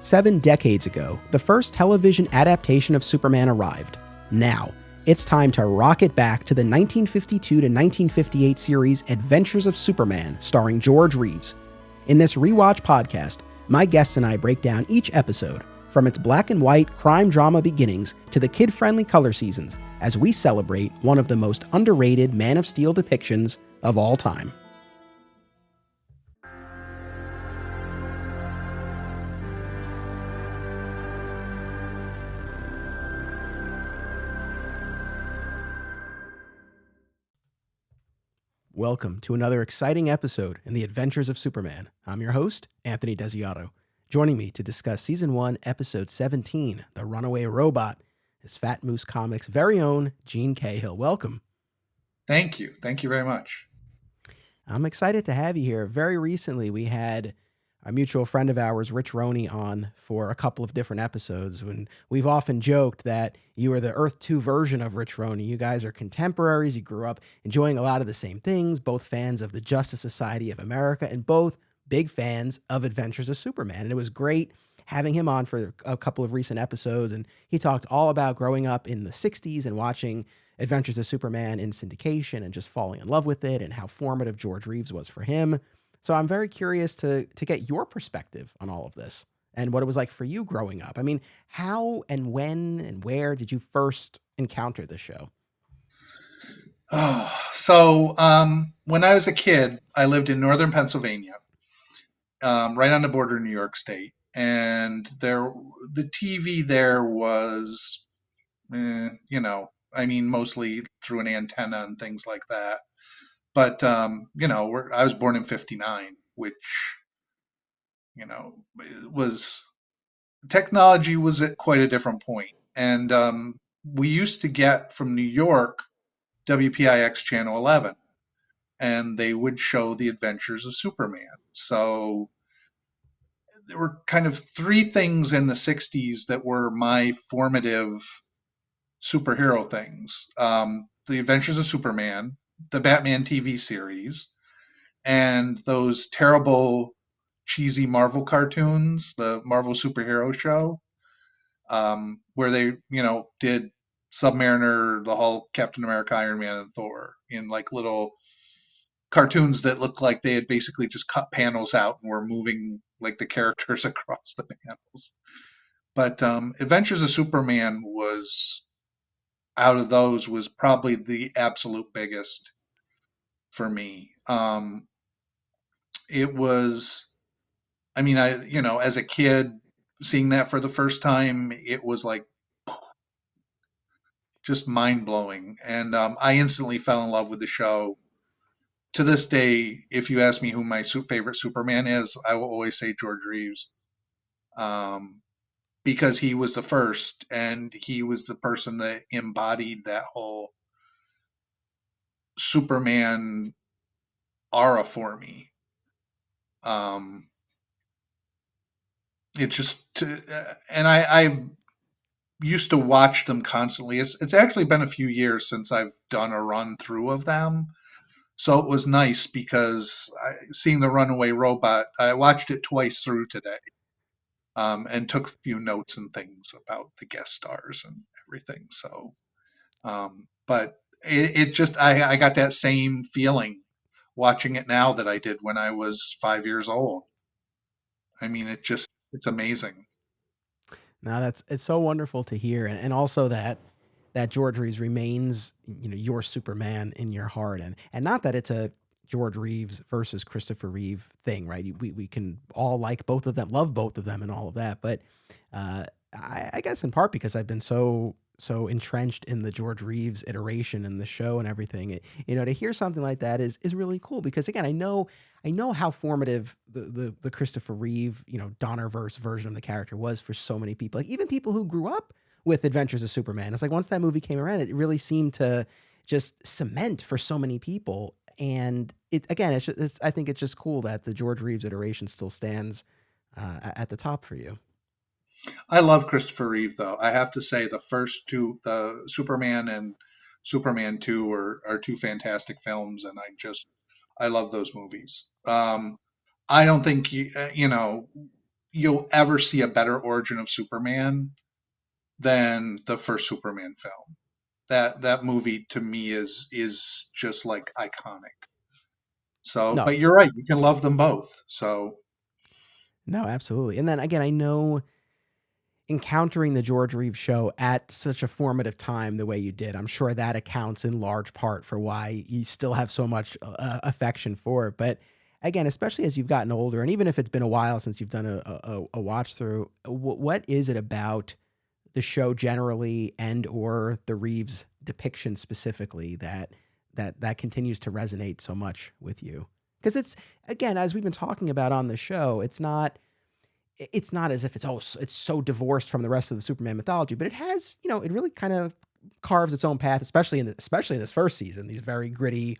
7 decades ago, the first television adaptation of Superman arrived. Now, it's time to rocket back to the 1952 to 1958 series Adventures of Superman, starring George Reeves. In this rewatch podcast, my guests and I break down each episode, from its black and white crime drama beginnings to the kid-friendly color seasons, as we celebrate one of the most underrated Man of Steel depictions of all time. Welcome to another exciting episode in the Adventures of Superman. I'm your host, Anthony Desiato. Joining me to discuss Season 1, Episode 17, The Runaway Robot, is Fat Moose Comics' very own Gene Cahill. Welcome. Thank you. Thank you very much. I'm excited to have you here. Very recently, we had a mutual friend of ours, Rich Roney, on for a couple of different episodes. When we've often joked that you are the Earth 2 version of Rich Roney. You guys are contemporaries. You grew up enjoying a lot of the same things, both fans of the Justice Society of America and both big fans of Adventures of Superman. And it was great having him on for a couple of recent episodes. And he talked all about growing up in the 60s and watching Adventures of Superman in syndication and just falling in love with it and how formative George Reeves was for him. So I'm very curious to get your perspective on all of this and what it was like for you growing up. I mean, how and when and where did you first encounter this show? When I was a kid, I lived in northern Pennsylvania, right on the border of New York State, and the TV there was, mostly through an antenna and things like that. But I was born in '59, which was technology was at quite a different point, and we used to get from New York WPIX channel 11, and they would show the Adventures of Superman. So there were kind of three things in the '60s that were my formative superhero things: the Adventures of Superman, the Batman TV series, and those terrible, cheesy Marvel cartoons, the Marvel Superhero Show, where they, did Submariner, the Hulk, Captain America, Iron Man, and Thor in like little cartoons that looked like they had basically just cut panels out and were moving like the characters across the panels. But Adventures of Superman was, out of those, was probably the absolute biggest for me. It was, as a kid seeing that for the first time, it was like just mind blowing. And I instantly fell in love with the show. To this day, if you ask me who my favorite Superman is, I will always say George Reeves, because he was the first, and he was the person that embodied that whole Superman aura for me. It just, and I used to watch them constantly. It's actually been a few years since I've done a run through of them. So it was nice because seeing the Runaway Robot, I watched it twice through today, and took a few notes and things about the guest stars and everything. So, but it just, I got that same feeling watching it now that I did when I was 5 years old. I mean, it's amazing. Now it's so wonderful to hear. And also that George Reeves remains, your Superman in your heart. And not that it's a George Reeves versus Christopher Reeve thing, right? We can all like both of them, love both of them and all of that. But I guess in part because I've been so entrenched in the George Reeves iteration and the show and everything, to hear something like that is really cool, because again, I know how formative the Christopher Reeve, Donnerverse version of the character was for so many people, like even people who grew up with Adventures of Superman. It's like once that movie came around, it really seemed to just cement for so many people. And I think it's just cool that the George Reeves iteration still stands at the top for you. I love Christopher Reeve, though. I have to say the first two, the Superman and Superman 2, are two fantastic films, and I love those movies. I don't think you'll ever see a better origin of Superman than the first Superman film. That movie to me is just like iconic. So, No, but you're right, you can love them both. So, no, absolutely. And then again, I know encountering the George Reeves show at such a formative time the way you did, I'm sure that accounts in large part for why you still have so much affection for it. But again, especially as you've gotten older, and even if it's been a while since you've done a watch through, what is it about the show generally and or the Reeves depiction specifically that continues to resonate so much with you? Because it's, again, as we've been talking about on the show, it's not as if it's so divorced from the rest of the Superman mythology, but it has, it really kind of carves its own path, especially in this first season, these very gritty,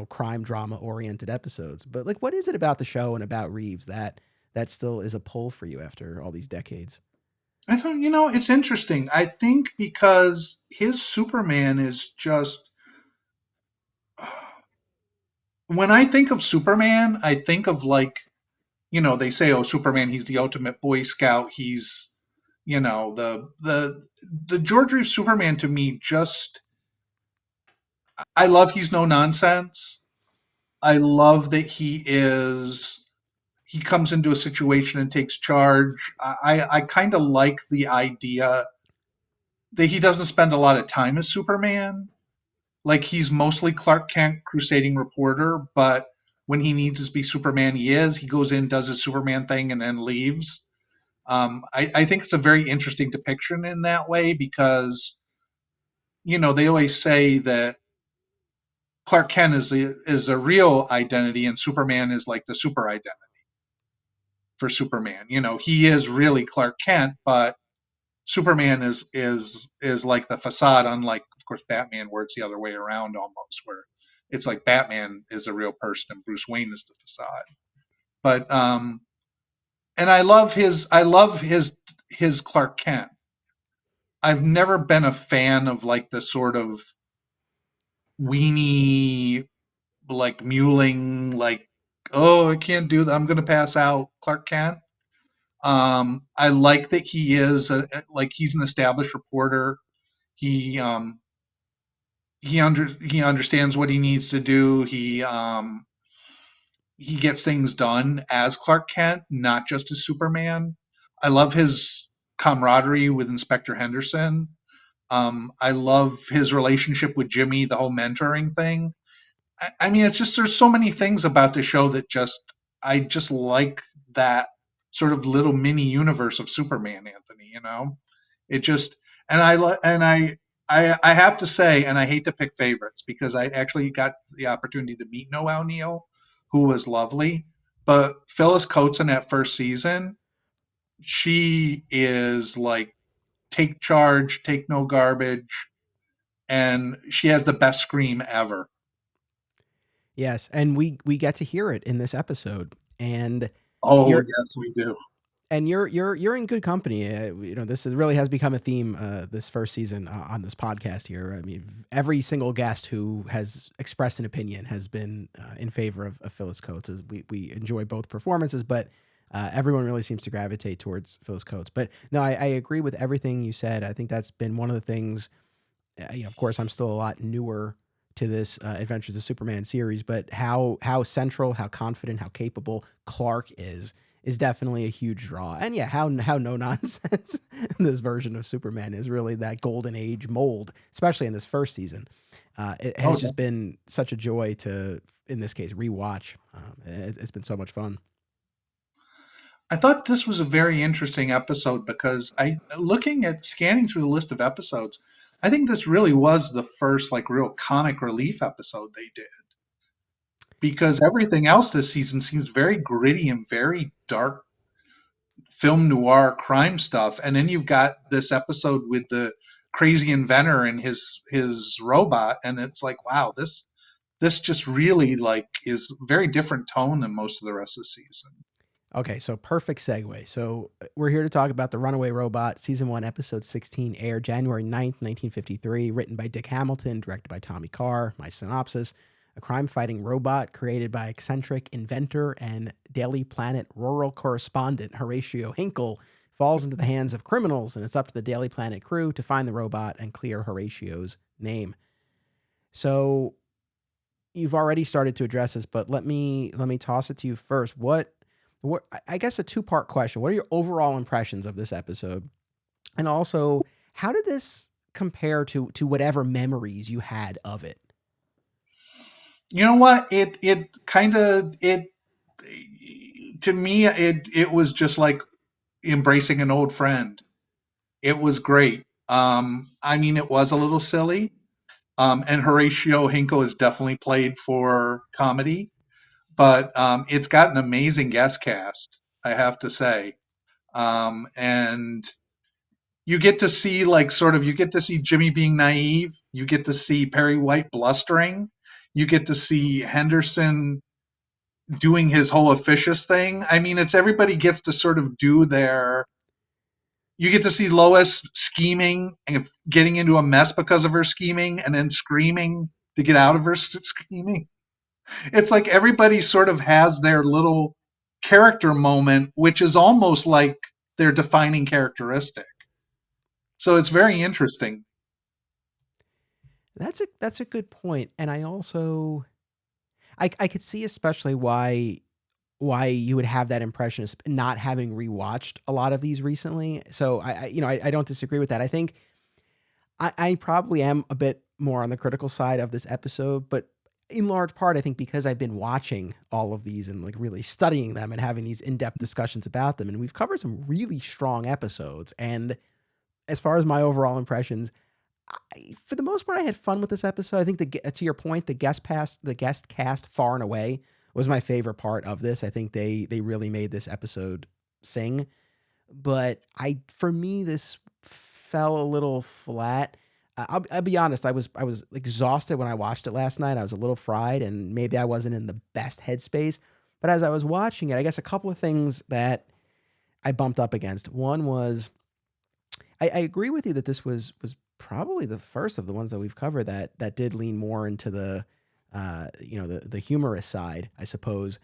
crime drama oriented episodes. But like, what is it about the show and about Reeves that still is a pull for you after all these decades? I don't, it's interesting. I think because his Superman is just, when I think of Superman, I think of like, they say, oh, Superman, he's the ultimate Boy Scout. He's, the George Reeves Superman to me just, I love he's no nonsense. I love that he comes into a situation and takes charge. I kind of like the idea that he doesn't spend a lot of time as Superman. Like he's mostly Clark Kent, crusading reporter, but when he needs to be Superman, he is. He goes in, does his Superman thing, and then leaves. I think it's a very interesting depiction in that way because they always say that Clark Kent is a real identity and Superman is like the super identity for Superman. He is really Clark Kent, but Superman is like the facade, unlike of course Batman, where it's the other way around almost, where it's like Batman is a real person and Bruce Wayne is the facade. But and I love his Clark Kent. I've never been a fan of like the sort of weenie, like mewling, like, oh, I can't do that, I'm gonna pass out Clark Kent. I like that he is like he's an established reporter. He he understands what he needs to do. He gets things done as Clark Kent, not just as Superman. I love his camaraderie with Inspector Henderson. I love his relationship with Jimmy, the whole mentoring thing. I mean, it's just there's so many things about the show that just I just like that sort of little mini universe of Superman, Anthony. It just and I have to say, and I hate to pick favorites because I actually got the opportunity to meet Noel Neal, who was lovely, but Phyllis Coates in that first season, she is like take charge, take no garbage, and she has the best scream ever. Yes, and we get to hear it in this episode, and Oh you're yes, we do. you're in good company. This really has become a theme this first season on this podcast here. I mean, every single guest who has expressed an opinion has been in favor of Phyllis Coates. As we enjoy both performances, but everyone really seems to gravitate towards Phyllis Coates. But no, I agree with everything you said. I think that's been one of the things. Of course, I'm still a lot newer to this Adventures of Superman series, but how central, how confident, how capable Clark is definitely a huge draw. And yeah, how no nonsense this version of Superman is, really that golden age mold, especially in this first season. It Oh, has just been such a joy to, in this case, rewatch. It's been so much fun. I thought this was a very interesting episode because I looking at scanning through the list of episodes, I think this really was the first like real comic relief episode they did because everything else this season seems very gritty and very dark film noir crime stuff, and then you've got this episode with the crazy inventor and his robot, and it's like wow, this just really like is very different tone than most of the rest of the season. Okay, so perfect segue. So we're here to talk about the Runaway Robot, season one, episode 16, aired January 9th, 1953, written by Dick Hamilton, directed by Tommy Carr. My synopsis: a crime-fighting robot created by eccentric inventor and Daily Planet rural correspondent Horatio Hinkle falls into the hands of criminals, and it's up to the Daily Planet crew to find the robot and clear Horatio's name. So you've already started to address this, but let me toss it to you first. What I guess a two-part question. What are your overall impressions of this episode? And also, how did this compare to whatever memories you had of it? You know what? It kind of it to me it was just like embracing an old friend. It was great. I mean, it was a little silly. And Horatio Hinkle is definitely played for comedy, but it's got an amazing guest cast, I have to say. And you get to see you get to see Jimmy being naive. You get to see Perry White blustering. You get to see Henderson doing his whole officious thing. I mean, it's everybody gets to sort of do their. You get to see Lois scheming and getting into a mess because of her scheming, and then screaming to get out of her scheming. It's like everybody sort of has their little character moment, which is almost like their defining characteristic. So it's very interesting. That's a good point, and I also I could see especially why you would have that impression, not having rewatched a lot of these recently. So I don't disagree with that. I think I probably am a bit more on the critical side of this episode, but in large part, I think because I've been watching all of these and like really studying them and having these in-depth discussions about them, and we've covered some really strong episodes. And as far as my overall impressions, for the most part, I had fun with this episode. I think to your point, the guest cast far and away was my favorite part of this. I think they really made this episode sing. But for me, this fell a little flat. I'll be honest. I was exhausted when I watched it last night. I was a little fried, and maybe I wasn't in the best headspace. But as I was watching it, I guess a couple of things that I bumped up against. One was I agree with you that this was probably the first of the ones that we've covered that did lean more into the humorous side, I suppose.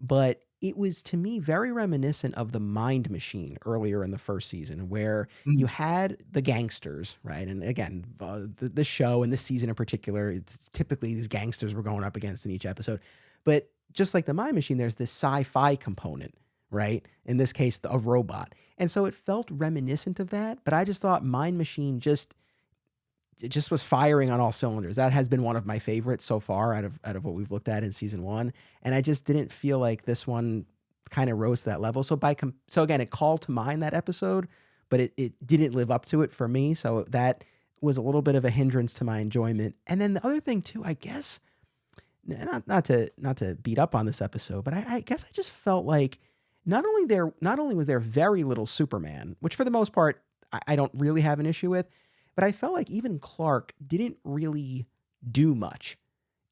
But it was to me very reminiscent of the Mind Machine earlier in the first season, where you Mm. had the gangsters, right? And again, the show and this season in particular, it's typically these gangsters we're going up against in each episode. But just like the Mind Machine, there's this sci-fi component, right? In this case, a robot. And so it felt reminiscent of that, but I just thought Mind Machine just was firing on all cylinders. That has been one of my favorites so far out of what we've looked at in season one, and I just didn't feel like this one kind of rose to that level. So so again, it called to mind that episode, but it didn't live up to it for me. So that was a little bit of a hindrance to my enjoyment. And then the other thing too, I guess, not to beat up on this episode, but I guess I just felt like not only was there very little Superman, which for the most part I don't really have an issue with, but I felt like even Clark didn't really do much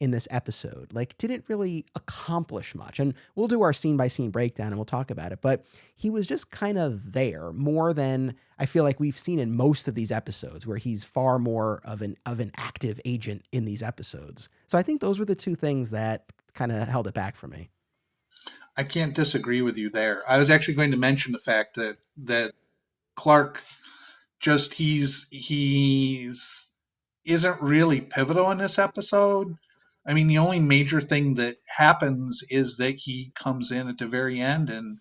in this episode. Like, didn't really accomplish much. And we'll do our scene by scene breakdown and we'll talk about it. But he was just kind of there more than I feel like we've seen in most of these episodes, where he's far more of an active agent in these episodes. So I think those were the two things that kind of held it back for me. I can't disagree with you there. I was actually going to mention the fact that Clark just he's isn't really pivotal in this episode. I mean, the only major thing that happens is that he comes in at the very end and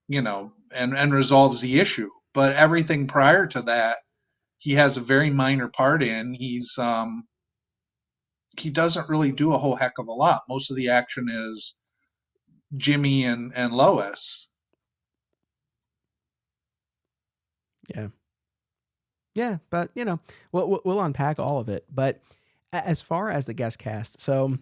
and resolves the issue. But everything prior to that, he has a very minor part in. He doesn't really do a whole heck of a lot. Most of the action is Jimmy and Lois. Yeah. Yeah. But, we'll unpack all of it. But as far as the guest cast, so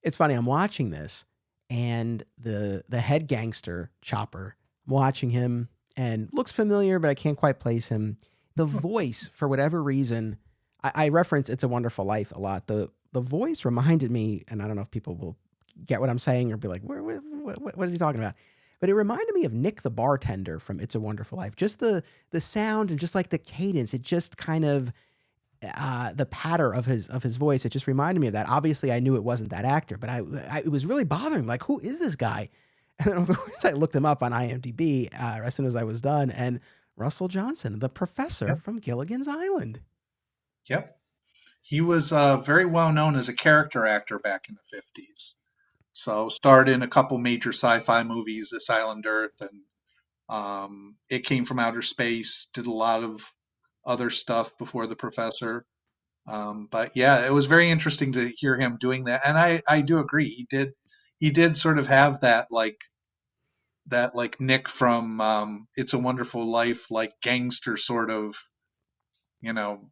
it's funny. I'm watching this, and the head gangster Chopper. I'm watching him and looks familiar, but I can't quite place him. The voice, for whatever reason, I reference "It's a Wonderful Life" a lot. The voice reminded me, and I don't know if people will get what I'm saying or be like, what is he talking about?" But it reminded me of Nick the bartender from "It's a Wonderful Life." Just the sound and just like the cadence, it just kind of the patter of his voice, it just reminded me of that. Obviously, I knew it wasn't that actor, but it was really bothering me. Like, who is this guy? And then of course I looked him up on IMDb as soon as I was done, and Russell Johnson, the professor Yep. from Gilligan's Island. Yep. He was very well known as a character actor back in the 50s. So starred in a couple major sci-fi movies, This Island Earth and It Came from Outer Space. Did a lot of other stuff before the Professor. But yeah, it was very interesting to hear him doing that. And I do agree. He did sort of have that like Nick from It's a Wonderful Life, like gangster sort of, you know,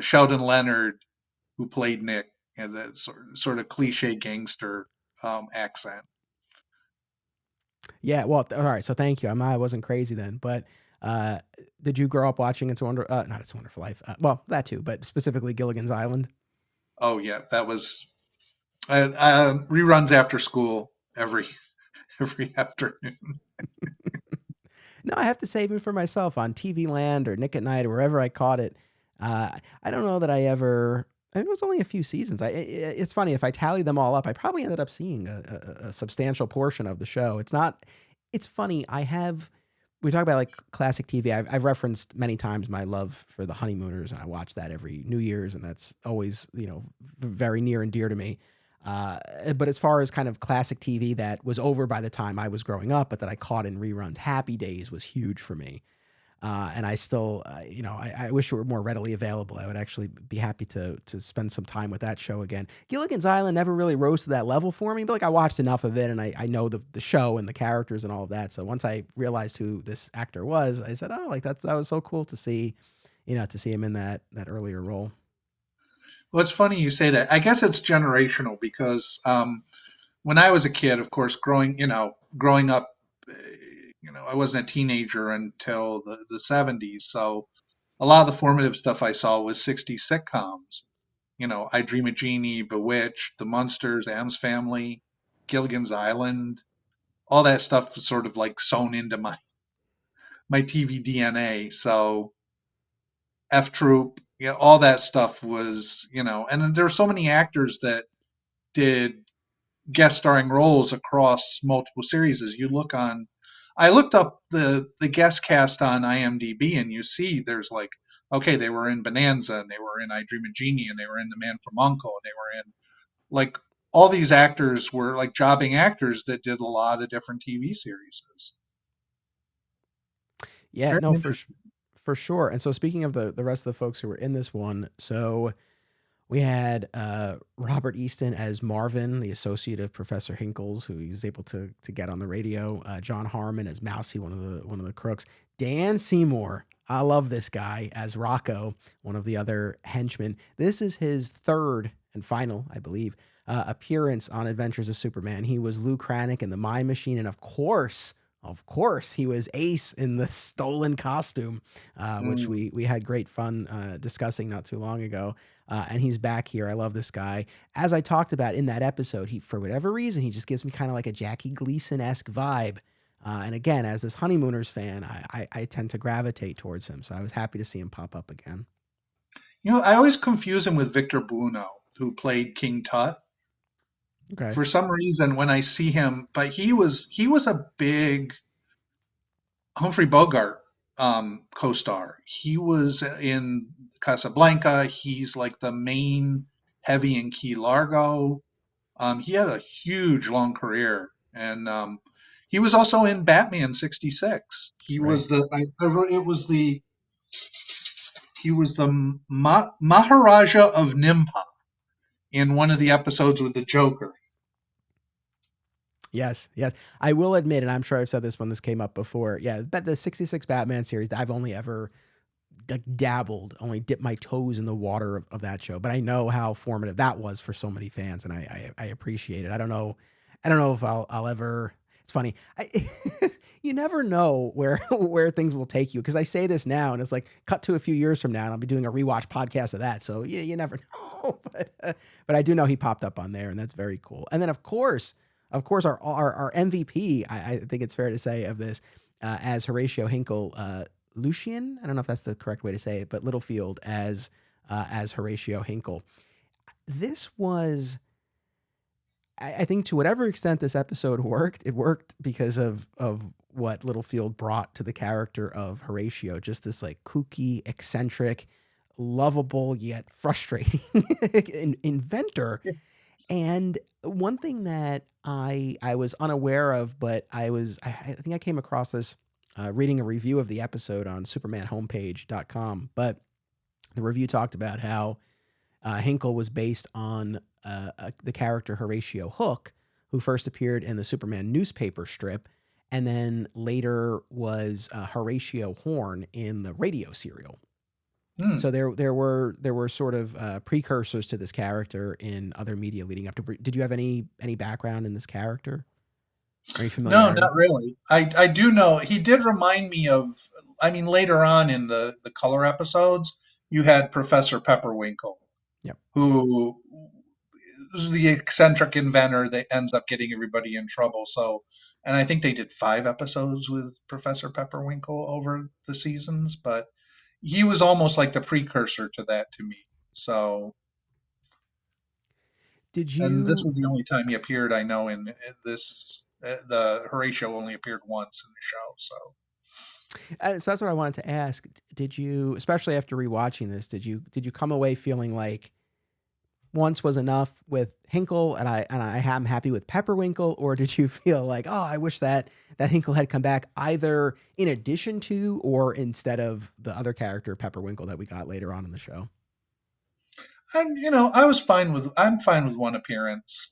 Sheldon Leonard who played Nick, and that sort of cliche gangster accent. Yeah, well, all right. So thank you. I wasn't crazy then, but uh, did you grow up watching Not It's a Wonderful Life? Well, that too, but specifically Gilligan's Island. Oh yeah, that was reruns after school every every afternoon. No, I have to save it for myself on TV Land or Nick at Night or wherever I caught it. I don't know that I ever. It was only a few seasons. It's funny if I tally them all up, I probably ended up seeing a substantial portion of the show. It's not. It's funny. I have. We talk about like classic TV. I've referenced many times my love for The Honeymooners, and I watch that every New Year's, and that's always very near and dear to me. But as far as kind of classic TV that was over by the time I was growing up, but that I caught in reruns, Happy Days was huge for me. And I still, I wish it were more readily available. I would actually be happy to spend some time with that show again. Gilligan's Island never really rose to that level for me, but like I watched enough of it, and I know the show and the characters and all of that. So once I realized who this actor was, I said, oh, like that was so cool to see, to see him in that earlier role. Well, it's funny you say that. I guess it's generational because when I was a kid, of course, growing up, I wasn't a teenager until the 70s. So a lot of the formative stuff I saw was 60s sitcoms. I Dream of Jeannie, Bewitched, The Munsters, Addams Family, Gilligan's Island. All that stuff was sort of like sewn into my TV DNA. So F Troop, all that stuff was, and then there are so many actors that did guest starring roles across multiple series. As you look on, I looked up the guest cast on IMDb, and you see there's like, okay, they were in Bonanza, and they were in I Dream of Jeannie, and they were in The Man from U.N.C.L.E., and they were in like all these actors were like jobbing actors that did a lot of different TV series. Yeah, Very no, interesting. for sure. And so speaking of the rest of the folks who were in this one, so we had Robert Easton as Marvin, the associate of Professor Hinkle's, who he was able to get on the radio. John Harmon as Mousy, one of the crooks. Dan Seymour, I love this guy as Rocco, one of the other henchmen. This is his third and final, I believe, appearance on Adventures of Superman. He was Lou Kranick in the Mime Machine, and of course, he was Ace in the stolen costume, which Mm. we had great fun discussing not too long ago. And he's back here. I love this guy. As I talked about in that episode, he for whatever reason he just gives me kind of like a Jackie Gleason-esque vibe. And again, as this Honeymooners fan, I tend to gravitate towards him. So I was happy to see him pop up again. I always confuse him with Victor Buono, who played King Tut. Okay. For some reason, when I see him, but he was a big Humphrey Bogart co-star. He was in Casablanca. He's like the main heavy in Key Largo. He had a huge long career, and he was also in Batman '66. He Right. was the Maharaja of Nimpa in one of the episodes with the Joker. Yes, yes. I will admit, and I'm sure I've said this when this came up before. Yeah, but the '66 Batman series, I've only ever like dabbled, only dipped my toes in the water of that show. But I know how formative that was for so many fans, and I appreciate it. I don't know if I'll ever. It's funny. You never know where where things will take you because I say this now, and it's like cut to a few years from now, and I'll be doing a rewatch podcast of that. So you never know. But I do know he popped up on there, and that's very cool. And then of course, our MVP. I think it's fair to say of this as Horatio Hinkle, Lucian. I don't know if that's the correct way to say it, but Littlefield as Horatio Hinkle. This was, I think, to whatever extent this episode worked, it worked because of what Littlefield brought to the character of Horatio. Just this like kooky, eccentric, lovable yet frustrating inventor. And one thing that I was unaware of, but I think I came across this reading a review of the episode on supermanhomepage.com. But the review talked about how Hinkle was based on the character Horatio Hook, who first appeared in the Superman newspaper strip, and then later was Horatio Horn in the radio serial. Hmm. So there were sort of precursors to this character in other media leading up to. Did you have any background in this character? Or any No, familiarity? not really. I do know he did remind me of. I mean, later on in the color episodes, you had Professor Pepperwinkle, Yep. who is the eccentric inventor that ends up getting everybody in trouble. So, and I think they did 5 episodes with Professor Pepperwinkle over the seasons, but he was almost like the precursor to that to me. So, Did and this you? was the only time he appeared. I know in this. The Horatio only appeared once in the show, so So that's what I wanted to ask. Did you, especially after rewatching this, did you come away feeling like once was enough with Hinkle, and I am happy with Pepperwinkle, or did you feel like, oh, I wish that Hinkle had come back either in addition to or instead of the other character Pepperwinkle that we got later on in the show? and I was fine with I'm fine with one appearance.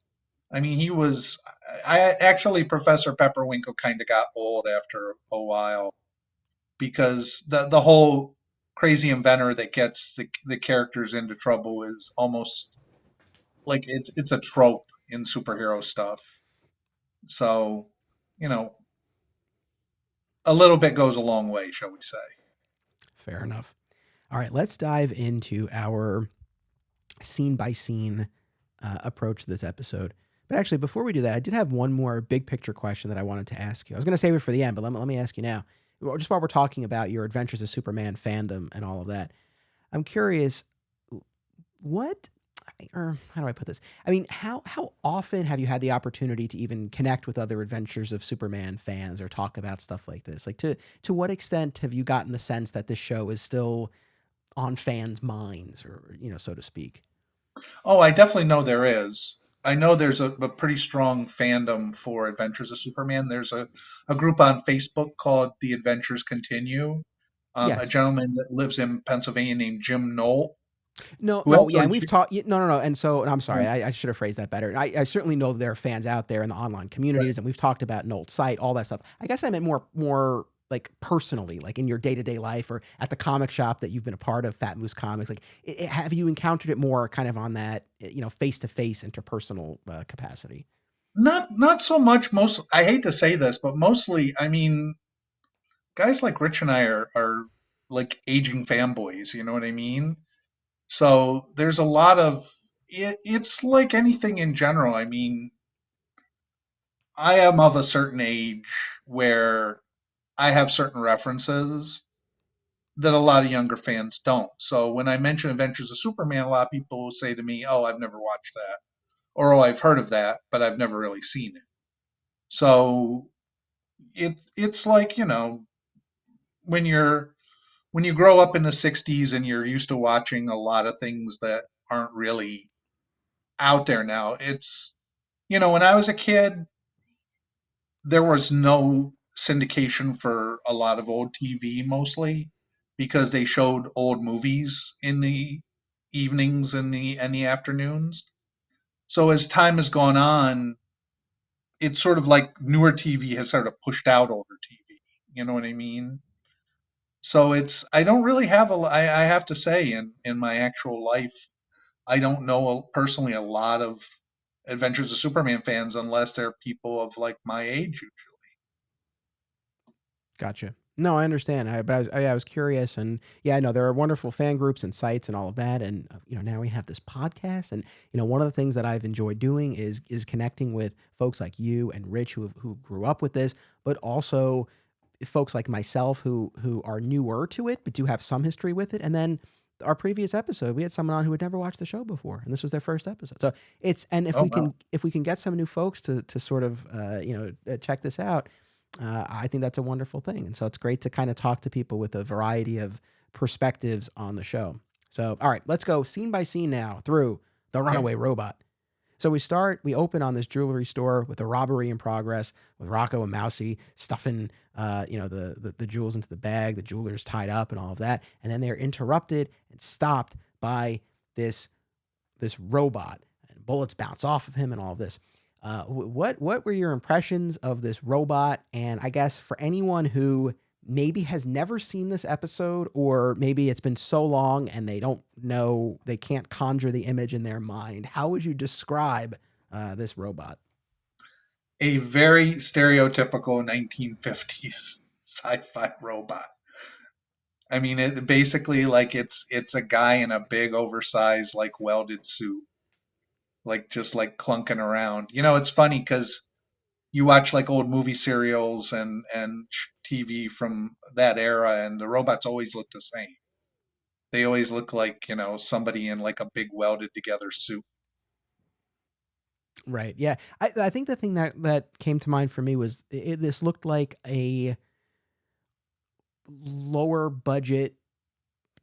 I mean, he was I actually Professor Pepperwinkle kind of got old after a while because the whole crazy inventor that gets the characters into trouble is almost like it's a trope in superhero stuff. So, you know, a little bit goes a long way, shall we say. Fair enough. All right, let's dive into our scene by scene approach to this episode. But actually, before we do that, I did have one more big picture question that I wanted to ask you. I was going to save it for the end, but let me ask you now. Just while we're talking about your Adventures of Superman fandom and all of that, I'm curious, what, or how do I put this? I mean, how often have you had the opportunity to even connect with other Adventures of Superman fans or talk about stuff like this? Like, to what extent have you gotten the sense that this show is still on fans' minds, or so to speak? Oh, I definitely know there is. I know there's a pretty strong fandom for Adventures of Superman. There's a group on Facebook called The Adventures Continue. A Yes. gentleman that lives in Pennsylvania named Jim Knoll, No, who no, yeah, and actually, we've talked. No, no, no, and so and I'm sorry, yeah, I should have phrased that better. I certainly know there are fans out there in the online right. communities, and we've talked about Noel's site, all that stuff. I guess I meant more like personally, like in your day to day life or at the comic shop that you've been a part of, Fat Moose Comics. Like, have you encountered it more kind of on that face to face interpersonal capacity? Not so much. Most I hate to say this, but mostly, I mean, guys like Rich and I are like aging fanboys. You know what I mean? So there's a lot of it's like anything in general. I mean, I am of a certain age where I have certain references that a lot of younger fans don't. So when I mention Adventures of Superman, a lot of people will say to me, "Oh, I've never watched that," or "Oh, I've heard of that, but I've never really seen it." So it's like when you're when you grow up in the '60s and you're used to watching a lot of things that aren't really out there now. It's when I was a kid, there was no syndication for a lot of old TV mostly because they showed old movies in the evenings and the afternoons. So as time has gone on, it's sort of like newer TV has sort of pushed out older TV. You know what I mean? So it's I don't really have I have to say in my actual life I don't know personally a lot of Adventures of Superman fans unless they're people of like my age usually. Gotcha. No, I understand. But I was curious, and yeah, I know there are wonderful fan groups and sites and all of that, and now we have this podcast, and one of the things that I've enjoyed doing is connecting with folks like you and Rich who grew up with this, but also folks like myself who are newer to it but do have some history with it, and then our previous episode we had someone on who had never watched the show before, and this was their first episode. So it's, and Oh wow. if we can get some new folks to sort of check this out, I think that's a wonderful thing. And so it's great to kind of talk to people with a variety of perspectives on the show. So all right, let's go scene by scene now through the Okay. Runaway Robot. So we open on this jewelry store with a robbery in progress, with Rocco and Mousy stuffing, the jewels into the bag. The jeweler's tied up and all of that, and then they're interrupted and stopped by this robot, and bullets bounce off of him and all of this. What were your impressions of this robot? And I guess for anyone who maybe has never seen this episode, or maybe it's been so long and they don't know, they can't conjure the image in their mind, how would you describe this robot? A very stereotypical 1950s sci-fi robot. I mean, it basically like it's a guy in a big oversized like welded suit, like just like clunking around. You know, it's funny because you watch like old movie serials and TV from that era, and the robots always look the same. They always look like, somebody in like a big welded together suit. Right. Yeah. I think the thing that came to mind for me was this looked like a lower budget,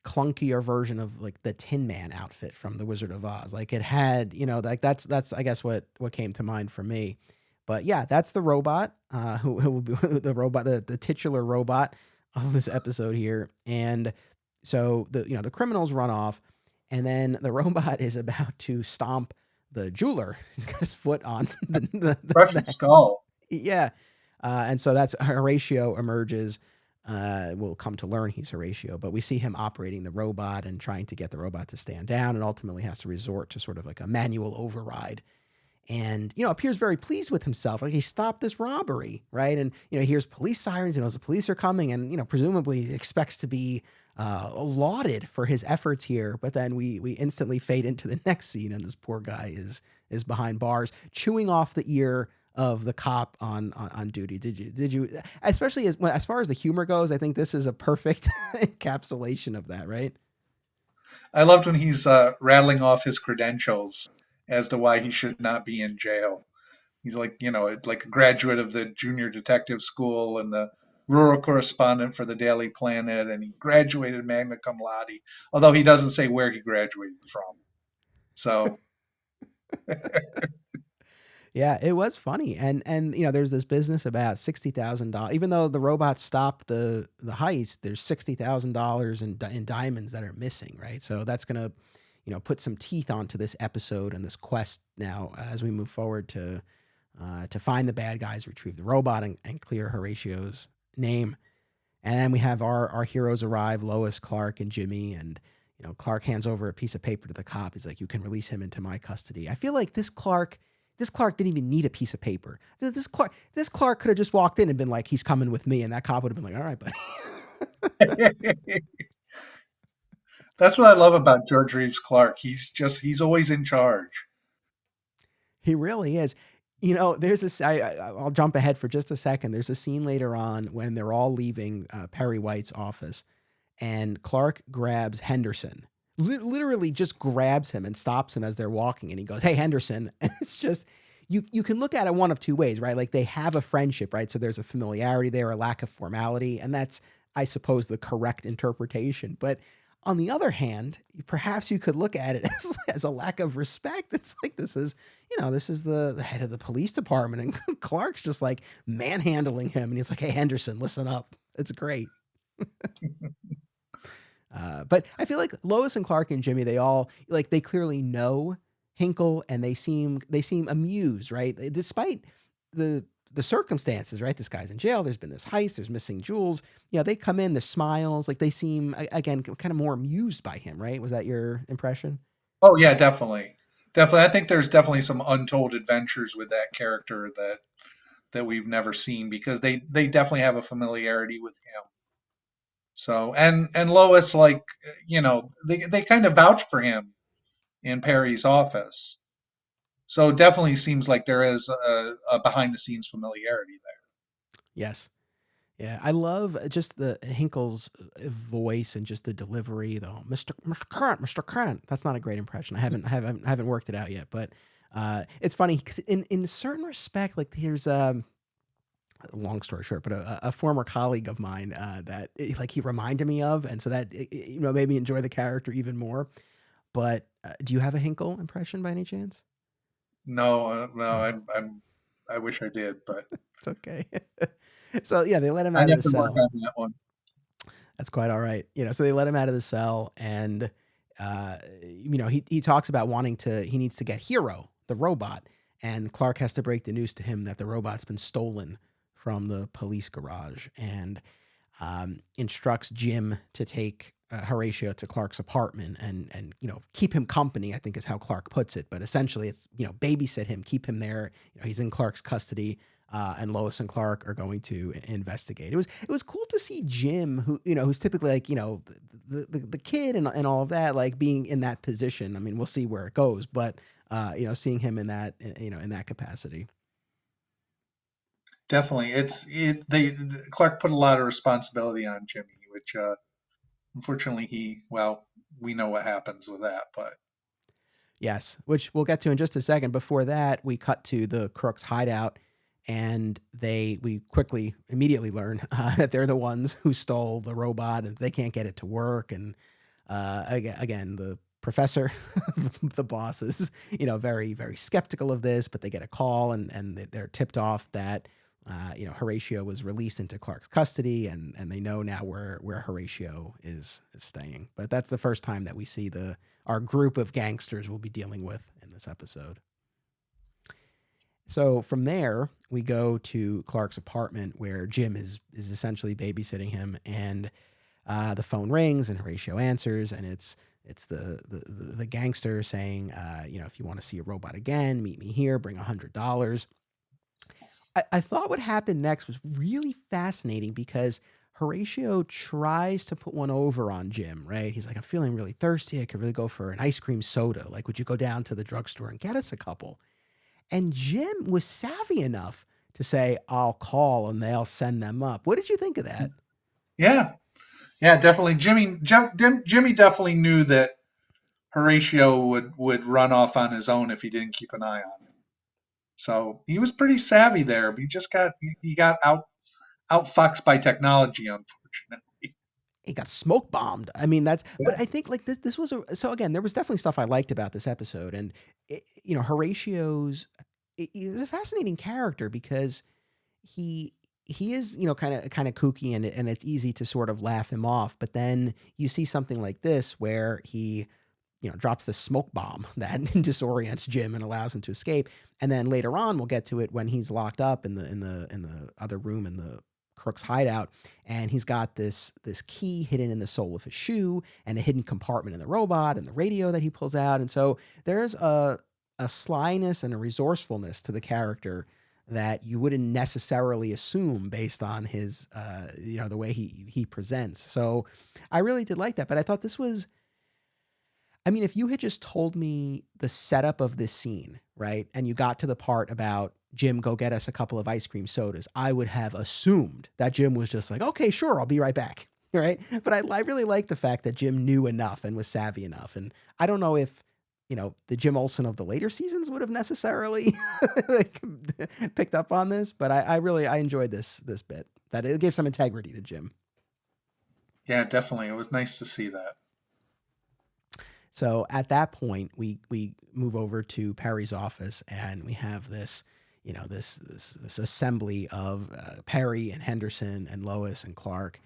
clunkier version of like the Tin Man outfit from The Wizard of Oz. Like it had, like that's I guess what came to mind for me. But yeah, that's the robot, who will be the robot, the titular robot of this episode here. And so the criminals run off, and then the robot is about to stomp the jeweler. He's got his foot on Russian skull. yeah. And so that's Horatio emerges. We'll come to learn he's Horatio, but we see him operating the robot and trying to get the robot to stand down, and ultimately has to resort to sort of like a manual override. And appears very pleased with himself, like he stopped this robbery, right? And he hears police sirens, knows the police are coming, and presumably expects to be lauded for his efforts here. But then we instantly fade into the next scene, and this poor guy is behind bars, chewing off the ear of the cop on duty. Did you especially as far as the humor goes? I think this is a perfect encapsulation of that, right? I loved when he's rattling off his credentials as to why he should not be in jail. He's like, like a graduate of the junior detective school and the rural correspondent for the Daily Planet, and he graduated magna cum laude, although he doesn't say where he graduated from. So, Yeah, it was funny, and there's this business about $60,000. Even though the robot stopped the heist, there's $60,000 in diamonds that are missing, right? So that's gonna, put some teeth onto this episode and this quest now as we move forward to find the bad guys, retrieve the robot, and clear Horatio's name. And then we have our heroes arrive, Lois, Clark, and Jimmy. And Clark hands over a piece of paper to the cop. He's like, "You can release him into my custody." I feel like this Clark didn't even need a piece of paper. This Clark could have just walked in and been like, "He's coming with me," and that cop would have been like, "All right, buddy." that's what I love about George Reeves Clark. He's always in charge. He really is. There's this. I'll jump ahead for just a second. There's a scene later on when they're all leaving Perry White's office, and Clark grabs Henderson. Literally just grabs him and stops him as they're walking, and he goes, "Hey, Henderson." And it's just, you can look at it one of two ways, right? Like they have a friendship, right? So there's a familiarity there, a lack of formality, and that's, I suppose, the correct interpretation. But on the other hand, perhaps you could look at it as a lack of respect. It's like this is the head of the police department, and Clark's just like manhandling him, and he's like, "Hey, Henderson, listen up." It's great. But I feel like Lois and Clark and Jimmy, they all like they clearly know Hinkle, and they seem amused, right? Despite the the circumstances, right? This guy's in jail. There's been this heist. There's missing jewels. They come in. The smiles, like they seem again kind of more amused by him, right? Was that your impression? Oh yeah, definitely, definitely. I think there's definitely some untold adventures with that character that we've never seen because they definitely have a familiarity with him. So and Lois, like, they kind of vouch for him in Perry's office. So it definitely seems like there is a behind the scenes familiarity there. Yes. Yeah, I love just the Hinkle's voice and just the delivery. Though, Mister Current, Mister Current. That's not a great impression. I haven't worked it out yet, but it's funny because in certain respect, like there's long story short, but a former colleague of mine that like he reminded me of, and so that made me enjoy the character even more. But do you have a Hinkle impression by any chance? No, no, No, I wish I did, but it's okay. So yeah, they let him I out of have the to work cell. on that one. That's quite all right. So they let him out of the cell, and he talks about wanting to. He needs to get Hero, the robot, and Clark has to break the news to him that the robot's been stolen from the police garage, and instructs Jim to take Horatio to Clark's apartment and keep him company. I think is how Clark puts it, but essentially it's babysit him, keep him there. He's in Clark's custody, and Lois and Clark are going to investigate. It was cool to see Jim, who's typically like the kid and all of that, like being in that position. I mean, we'll see where it goes, but seeing him in that in that capacity. Definitely, they Clark put a lot of responsibility on Jimmy, which unfortunately we know what happens with that, but Yes, which we'll get to in just a second. Before that, we cut to the Crooks hideout, and we quickly, immediately learn that they're the ones who stole the robot, and they can't get it to work. And again, the professor, the boss is very very skeptical of this, but they get a call, and they're tipped off that Horatio was released into Clark's custody, and they know now where Horatio is staying. But that's the first time that we see the our group of gangsters we'll be dealing with in this episode. So from there, we go to Clark's apartment where Jim is essentially babysitting him, and the phone rings and Horatio answers, and it's the gangster saying, if you want to see a robot again, meet me here, bring $100. I thought what happened next was really fascinating because Horatio tries to put one over on Jim, right? He's like, I'm feeling really thirsty. I could really go for an ice cream soda. Like, would you go down to the drugstore and get us a couple? And Jim was savvy enough to say, I'll call and they'll send them up. What did you think of that? yeah, yeah, definitely. Jimmy definitely knew that Horatio would run off on his own if he didn't keep an eye on him. So he was pretty savvy there. But he got outfoxed by technology, unfortunately. He got smoke bombed. I mean, but Yeah. I think like this was so again, there was definitely stuff I liked about this episode. And, Horatio's, he's a fascinating character because he is kind of kooky, and it's easy to sort of laugh him off, but then you see something like this where he drops the smoke bomb that disorients Jim and allows him to escape, and then later on we'll get to it when he's locked up in the other room in the Crook's hideout, and he's got this key hidden in the sole of his shoe and a hidden compartment in the robot and the radio that he pulls out, and so there's a slyness and a resourcefulness to the character that you wouldn't necessarily assume based on his the way he presents. So I really did like that, but I thought this was, I mean, if you had just told me the setup of this scene, right, and you got to the part about Jim, go get us a couple of ice cream sodas, I would have assumed that Jim was just like, okay, sure, I'll be right back. Right. But I really like the fact that Jim knew enough and was savvy enough. And I don't know if, the Jim Olsen of the later seasons would have necessarily like, picked up on this, but I enjoyed this bit that it gave some integrity to Jim. Yeah, definitely. It was nice to see that. So at that point, we move over to Perry's office, and we have this, this assembly of Perry and Henderson and Lois and Clark,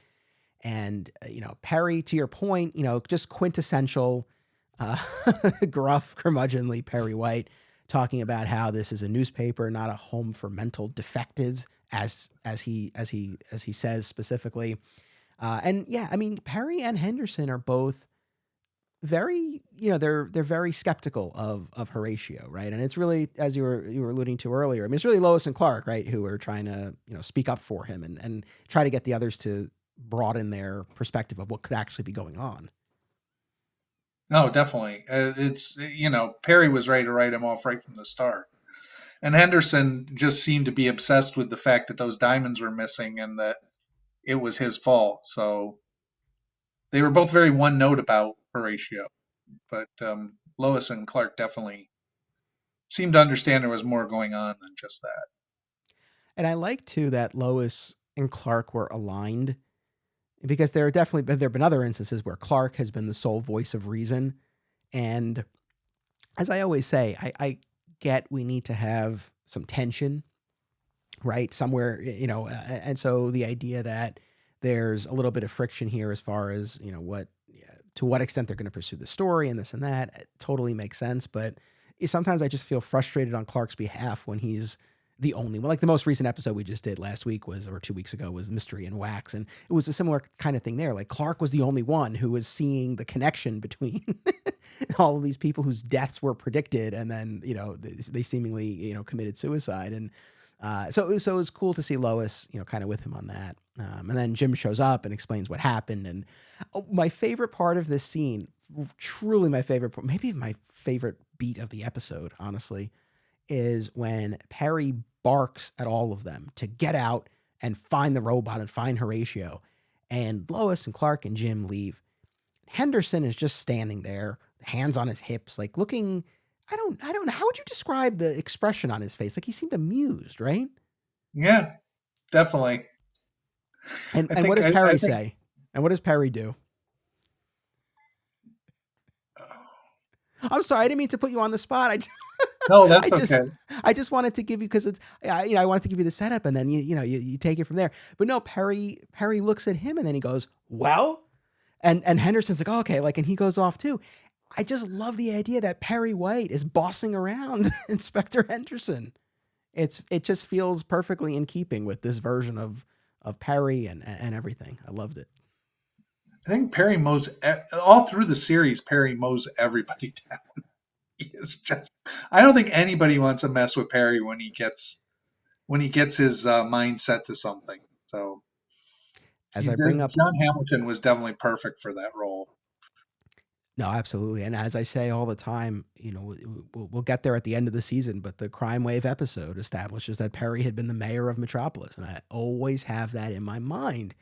and Perry, to your point, just quintessential, uh, gruff, curmudgeonly Perry White, talking about how this is a newspaper, not a home for mental defectives, as he says specifically. And yeah, I mean, Perry and Henderson are both very, they're very skeptical of Horatio, right? And it's really, as you were alluding to earlier, I mean, it's really Lois and Clark, right, who are trying to speak up for him and try to get the others to broaden their perspective of what could actually be going on. No, definitely. It's Perry was ready to write him off right from the start, and Henderson just seemed to be obsessed with the fact that those diamonds were missing, and that it was his fault. So they were both very one note about Horatio, but Lois and Clark definitely seemed to understand there was more going on than just that. And I like too that Lois and Clark were aligned because there have been other instances where Clark has been the sole voice of reason. And as I always say, I get we need to have some tension, right? Somewhere, and so the idea that there's a little bit of friction here as far as, what, yeah, to what extent they're going to pursue the story and this and that, it totally makes sense. But sometimes I just feel frustrated on Clark's behalf when he's the only one. Like the most recent episode we just did last week or 2 weeks ago, was Mystery in Wax. And it was a similar kind of thing there. Like Clark was the only one who was seeing the connection between all of these people whose deaths were predicted. And then, they seemingly, committed suicide. And so it was cool to see Lois, kind of with him on that. And then Jim shows up and explains what happened. And my favorite part of this scene, truly my favorite, maybe my favorite beat of the episode, honestly, is when Perry barks at all of them to get out and find the robot and find Horatio. And Lois and Clark and Jim leave. Henderson is just standing there, hands on his hips, like looking. I don't know. How would you describe the expression on his face? Like he seemed amused, right? Yeah, definitely. And I and what think does I Perry think say? And what does Perry do? I'm sorry, I didn't mean to put you on the spot. no, I that's just okay. I just wanted to give you, because it's, I wanted to give you the setup, and then you take it from there. But no, Perry looks at him and then he goes, "Well," and Henderson's like, "Oh, okay," like, and he goes off too. I just love the idea that Perry White is bossing around Inspector Henderson. It just feels perfectly in keeping with this version of Perry and everything. I loved it. I think Perry mows all through the series. Perry mows everybody down. He is just. I don't think anybody wants to mess with Perry when he gets his mindset to something. So As I bring up John Hamilton was definitely perfect for that role. No, absolutely. And as I say all the time, we'll get there at the end of the season, but the Crime Wave episode establishes that Perry had been the mayor of Metropolis. And I always have that in my mind.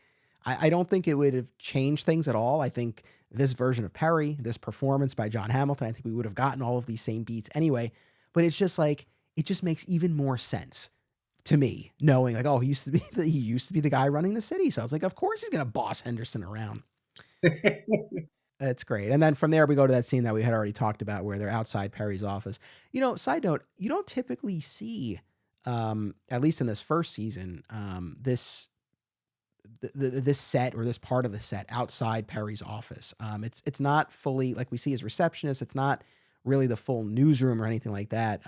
I don't think it would have changed things at all. I think this version of Perry, this performance by John Hamilton, I think we would have gotten all of these same beats anyway. But it's just like, it just makes even more sense to me, knowing like, oh, he used to be the guy running the city. So I was like, of course he's gonna boss Henderson around. That's great. And then from there, we go to that scene that we had already talked about where they're outside Perry's office. Side note, you don't typically see, at least in this first season, this set or this part of the set outside Perry's office. It's not fully like we see his receptionist. It's not really the full newsroom or anything like that,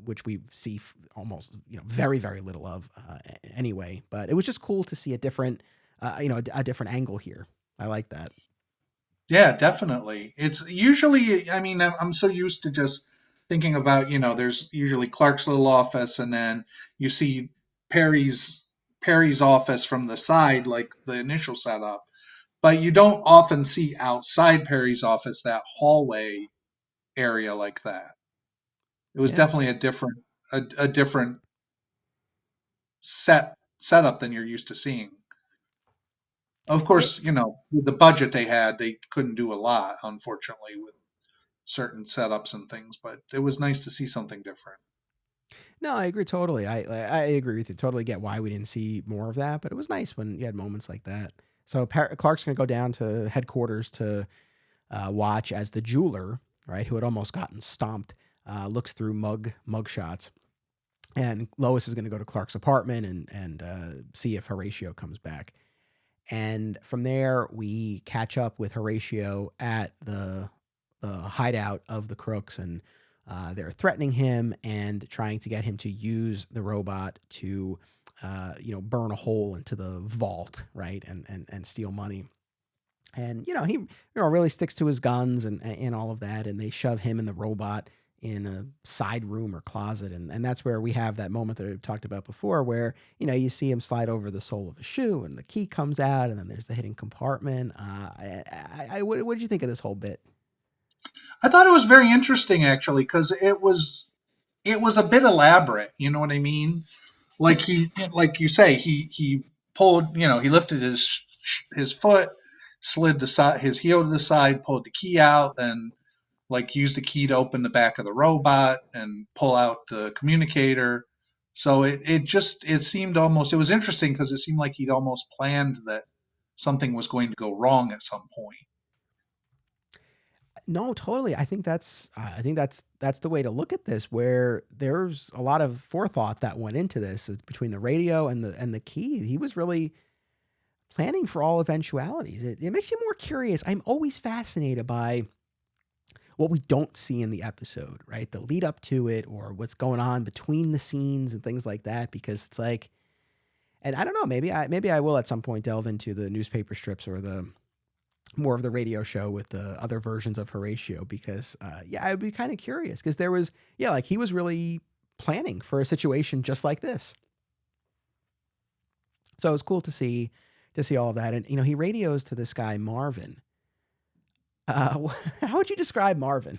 which we see almost very very little of anyway. But it was just cool to see a different a different angle here. I like that. Yeah, definitely. It's usually, I mean, I'm so used to just thinking about, there's usually Clark's little office, and then you see Perry's Perry's office from the side, like the initial setup. But you don't often see outside Perry's office that hallway area like that. It was Yeah. definitely a different setup than you're used to seeing. Of It, course, with the budget they had, they couldn't do a lot, unfortunately, with certain setups and things, but it was nice to see something different. no, I agree totally. I agree with you. Totally get why we didn't see more of that, but it was nice when you had moments like that. So Clark's going to go down to headquarters to watch as the jeweler, right, who had almost gotten stomped, looks through mug shots, and Lois is going to go to Clark's apartment and see if Horatio comes back. And from there, we catch up with Horatio at the hideout of the crooks, and they're threatening him and trying to get him to use the robot to, burn a hole into the vault, right, and steal money. And he really sticks to his guns and all of that, and they shove him and the robot in a side room or closet, and that's where we have that moment that I talked about before, where you see him slide over the sole of a shoe, and the key comes out, and then there's the hidden compartment. What did you think of this whole bit? I thought it was very interesting actually because it was a bit elaborate. You know what I mean? Like like you say, he pulled, he lifted his foot, slid his heel to the side, pulled the key out, then like use the key to open the back of the robot and pull out the communicator. So it seemed almost, it was interesting because it seemed like he'd almost planned that something was going to go wrong at some point. No, totally. I think that's the way to look at this, where there's a lot of forethought that went into this between the radio and the key. He was really planning for all eventualities. It makes you more curious. I'm always fascinated by what we don't see in the episode, right? The lead up to it, or what's going on between the scenes and things like that, because it's like, and I don't know, maybe I will at some point delve into the newspaper strips or the more of the radio show with the other versions of Horatio, because yeah, I'd be kind of curious, because there was, yeah, like he was really planning for a situation just like this. So it was cool to see all of that. And he radios to this guy Marvin. How would you describe Marvin?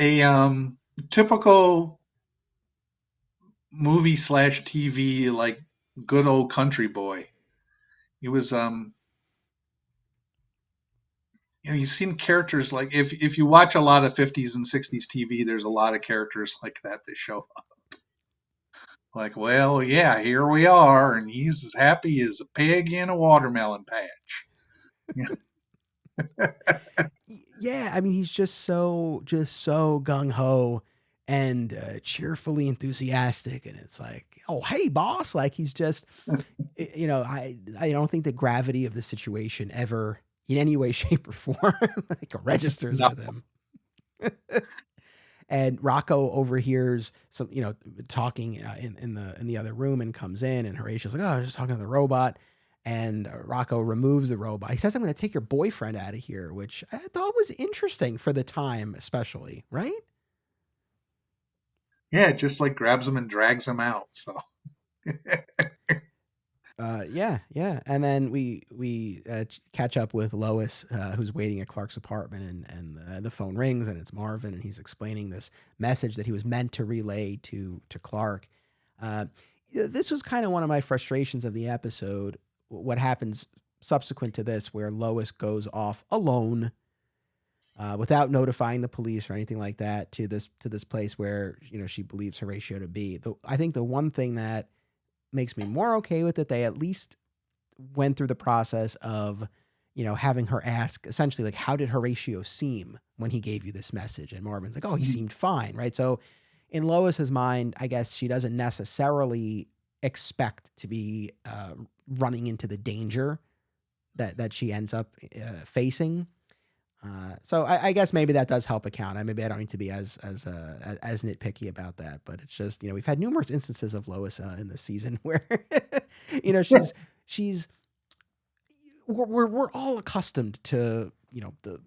A typical movie slash TV, like good old country boy. He was you've seen characters like, if you watch a lot of 50s and 60s TV, there's a lot of characters like that show up. Like, well, yeah, here we are, and he's as happy as a pig in a watermelon patch. Yeah. Yeah, I mean, he's just so gung ho and cheerfully enthusiastic, and it's like, oh hey boss, like he's just, I don't think the gravity of the situation ever in any way, shape, or form like registers No, with him. And Rocco overhears some, talking in the other room, and comes in, and Horatio's like, "Oh, I was just talking to the robot." And Rocco removes the robot. He says, "I'm going to take your boyfriend out of here," which I thought was interesting for the time, especially, right? yeah, it just like grabs him and drags him out. So Yeah, yeah. And then we catch up with Lois, who's waiting at Clark's apartment, and the phone rings, and it's Marvin, and he's explaining this message that he was meant to relay to Clark. Uh, this was kind of one of my frustrations of the episode. What happens subsequent to this, where Lois goes off alone, without notifying the police or anything like that, to this place where she believes Horatio to be. I think the one thing that makes me more okay with it, they at least went through the process of, having her ask essentially, like, how did Horatio seem when he gave you this message? And Marvin's like, oh, he seemed fine, right? So in Lois's mind, I guess she doesn't necessarily expect to be running into the danger that she ends up facing. So I guess maybe that does help account. Maybe I don't need to be as nitpicky about that, but it's just, we've had numerous instances of Lois in this season where she's we're all accustomed to the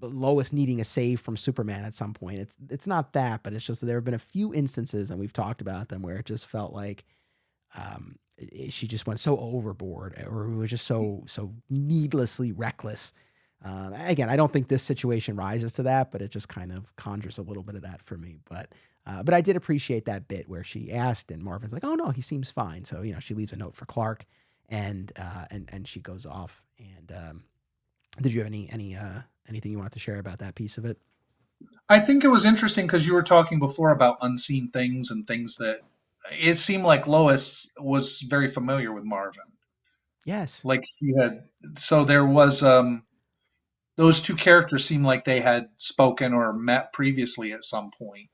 Lois needing a save from Superman at some point. It's not that, but it's just that there have been a few instances, and we've talked about them, where it just felt like she just went so overboard, or it was just so needlessly reckless. Again, I don't think this situation rises to that, but it just kind of conjures a little bit of that for me. But I did appreciate that bit where she asked, and Marvin's like, "Oh no, he seems fine." So she leaves a note for Clark, and she goes off. And did you have anything you wanted to share about that piece of it? I think it was interesting because you were talking before about unseen things and things that it seemed like Lois was very familiar with Marvin. Yes. Like he had, so there was those two characters seemed like they had spoken or met previously at some point.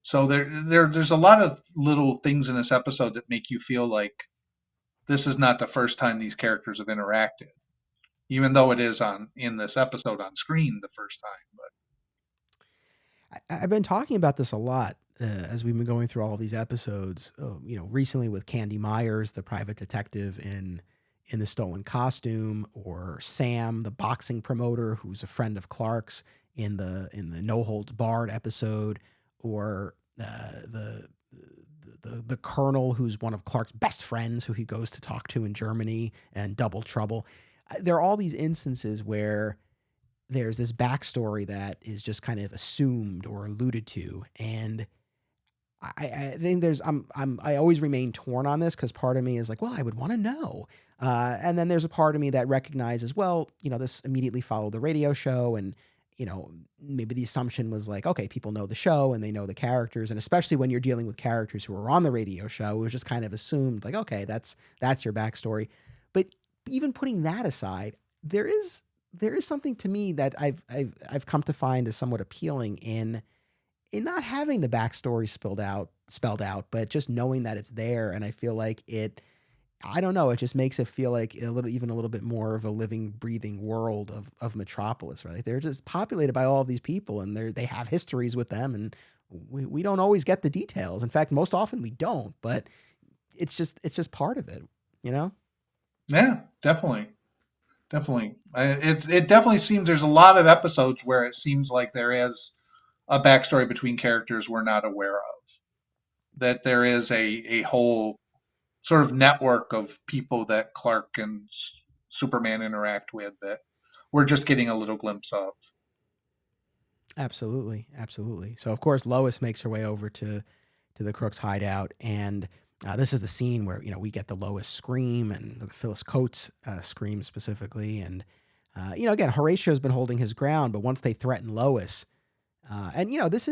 So there's a lot of little things in this episode that make you feel like this is not the first time these characters have interacted, even though it is on in this episode on screen the first time. But I've been talking about this a lot as we've been going through all of these episodes. Recently with Candy Myers, the private detective in the stolen costume, or Sam, the boxing promoter who's a friend of Clark's in the No Holds Barred episode, or the colonel who's one of Clark's best friends who he goes to talk to in Germany, and Double Trouble. There are all these instances where there's this backstory that is just kind of assumed or alluded to. And I think I always remain torn on this because part of me is like, well, I would want to know. And then there's a part of me that recognizes, well, this immediately followed the radio show. And, maybe the assumption was like, okay, people know the show and they know the characters. And especially when you're dealing with characters who are on the radio show, it was just kind of assumed like, okay, that's your backstory. But even putting that aside, there is something to me that I've come to find is somewhat appealing in not having the backstory spelled out, but just knowing that it's there. And I feel like I don't know, it just makes it feel like even a little bit more of a living, breathing world of Metropolis, right? Like they're just populated by all of these people and they have histories with them. And we don't always get the details. In fact, most often we don't, but it's just part of it, you know? Yeah, definitely. Definitely. It definitely seems there's a lot of episodes where it seems like there is a backstory between characters we're not aware of. That there is a whole sort of network of people that Clark and Superman interact with that we're just getting a little glimpse of. Absolutely, absolutely. So of course Lois makes her way over to the Crook's hideout, and this is the scene where we get the Lois scream and the Phyllis Coates scream specifically, and again Horatio's been holding his ground, but once they threaten Lois, and this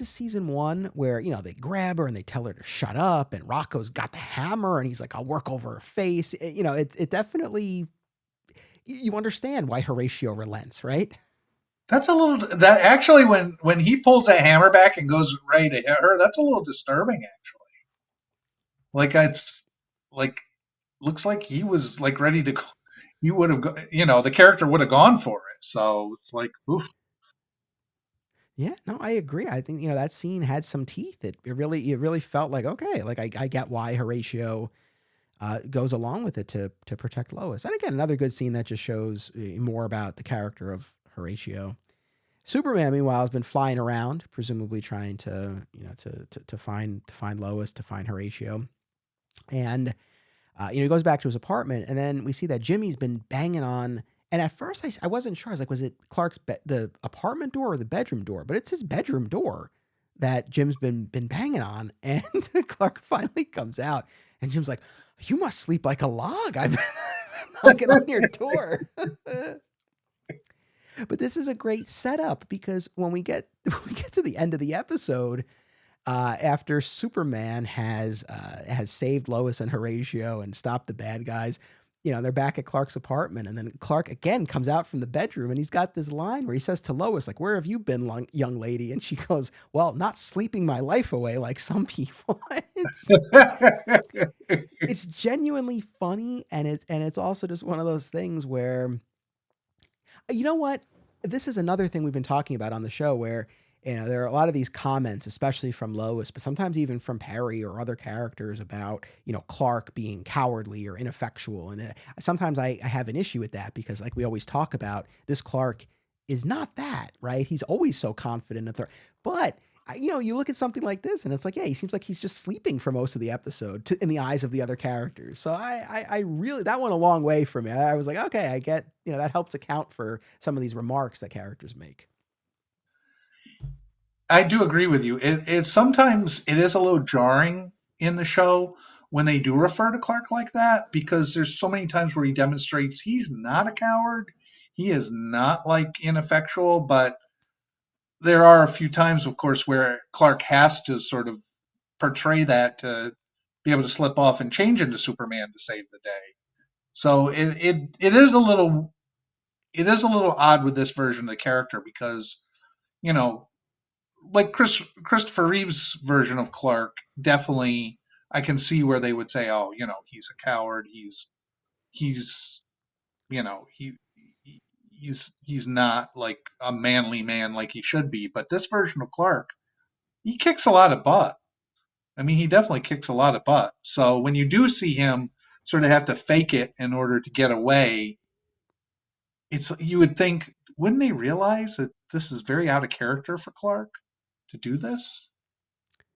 is season one where they grab her and they tell her to shut up, and Rocco's got the hammer and he's like, "I'll work over her face." It definitely you understand why Horatio relents, right? That's a little that actually when he pulls that hammer back and goes ready to hit her, that's a little disturbing actually. Like it's like looks like he was like ready to he would have the character would have gone for it. So it's like oof. Yeah, no, I agree. I think that scene had some teeth. It really felt like okay, like I get why Horatio goes along with it to protect Lois. And again, another good scene that just shows more about the character of Horatio. Superman, meanwhile, has been flying around, presumably trying to to find Lois, to find Horatio, and he goes back to his apartment, and then we see that Jimmy's been banging on. And at first, I wasn't sure. I was like, was it Clark's the apartment door or the bedroom door? But it's his bedroom door that Jim's been banging on. And Clark finally comes out, and Jim's like, "You must sleep like a log. I've been knocking on your door." But this is a great setup because when we get when we get to the end of the episode, after Superman has saved Lois and Horatio and stopped the bad guys, they're back at Clark's apartment, and then Clark again comes out from the bedroom, and he's got this line where he says to Lois, like, "Where have you been, young lady?" And she goes, "Well, not sleeping my life away like some people." It's genuinely funny, and it's also just one of those things where you know what? This is another thing we've been talking about on the show where, there are a lot of these comments, especially from Lois, but sometimes even from Perry or other characters about, Clark being cowardly or ineffectual. And sometimes I have an issue with that because, like we always talk about, this Clark is not that, right? He's always so confident. But, you look at something like this and it's like, yeah, he seems like he's just sleeping for most of the episode in the eyes of the other characters. So I really, that went a long way for me. I was like, okay, I get, that helps account for some of these remarks that characters make. I do agree with you. It sometimes it is a little jarring in the show when they do refer to Clark like that because there's so many times where he demonstrates he's not a coward. He is not like ineffectual, but there are a few times, of course, where Clark has to sort of portray that to be able to slip off and change into Superman to save the day. So it is a little odd with this version of the character because you know like Christopher Reeve's version of Clark, definitely I can see where they would say, oh, he's a coward. He's he's not like a manly man like he should be. But this version of Clark, he kicks a lot of butt. I mean, he definitely kicks a lot of butt. So when you do see him sort of have to fake it in order to get away, you would think, wouldn't they realize that this is very out of character for Clark to do this?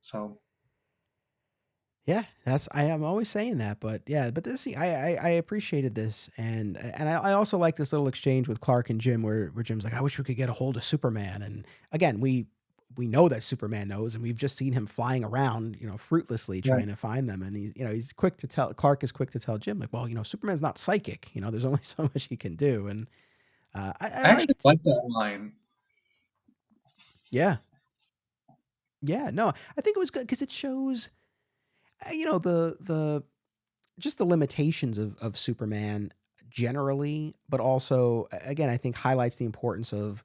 So Yeah, I am always saying that, but yeah, but this I appreciated this, and I also like this little exchange with Clark and Jim where Jim's like, "I wish we could get a hold of Superman," and again, we know that Superman knows, and we've just seen him flying around, fruitlessly Right. trying to find them. And he's quick to tell, Clark is quick to tell Jim, like, well, Superman's not psychic. There's only so much he can do. And I I actually liked, like that line. yeah, yeah, no, I think it was good because it shows, the just the limitations of Superman generally, but also again, I think highlights the importance of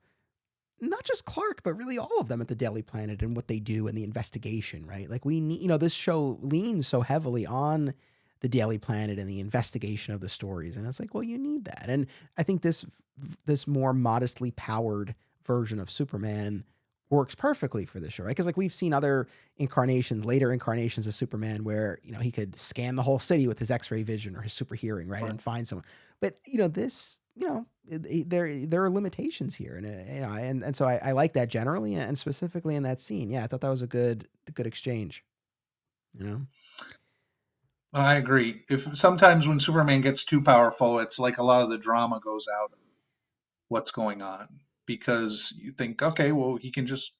not just Clark, but really all of them at the Daily Planet and what they do and the investigation, right? Like we need, this show leans so heavily on the Daily Planet and the investigation of the stories, and it's like, well, you need that, and I think this more modestly powered version of Superman works perfectly for this show, right? Because like we've seen other incarnations, later incarnations of Superman, where he could scan the whole city with his X-ray vision or his super hearing, right, Right. and find someone. But this, there are limitations here, and and so I like that generally, and specifically in that scene. Yeah, I thought that was a good exchange. You know, I agree. If sometimes when Superman gets too powerful, it's like a lot of the drama goes out of what's going on because you think, okay, well, he can just,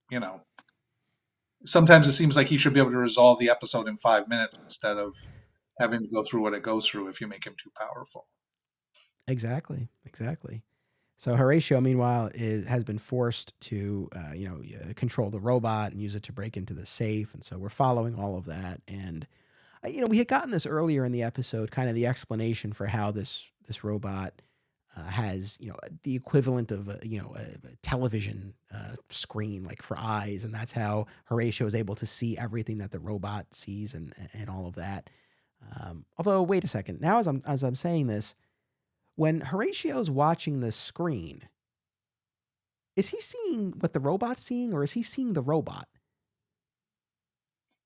you know, sometimes it seems like he should be able to resolve the episode in 5 minutes instead of having to go through what it goes through if you make him too powerful. exactly, exactly. So Horatio, meanwhile, has been forced to, control the robot and use it to break into the safe, and so we're following all of that. And we had gotten this earlier in the episode, kind of the explanation for how this robot has the equivalent of a television screen, like for eyes, and that's how Horatio is able to see everything that the robot sees, and all of that. Although, wait a second. Now, as I'm saying this, when Horatio's watching the screen, is he seeing what the robot's seeing, or is he seeing the robot?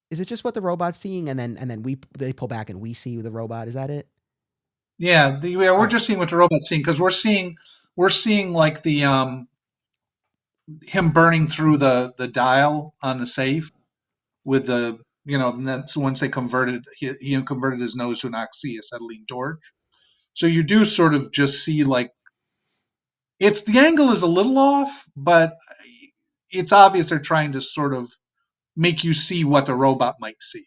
Is it just what the robot's seeing, and then they pull back and we see the robot? Is that it? Yeah, All we're right, just seeing what the robot's seeing because we're seeing like the him burning through the dial on the safe with the and that's once they converted he converted his nose to an oxyacetylene torch. So you do sort of just see like it's the angle is a little off, but it's obvious they're trying to sort of make you see what the robot might see.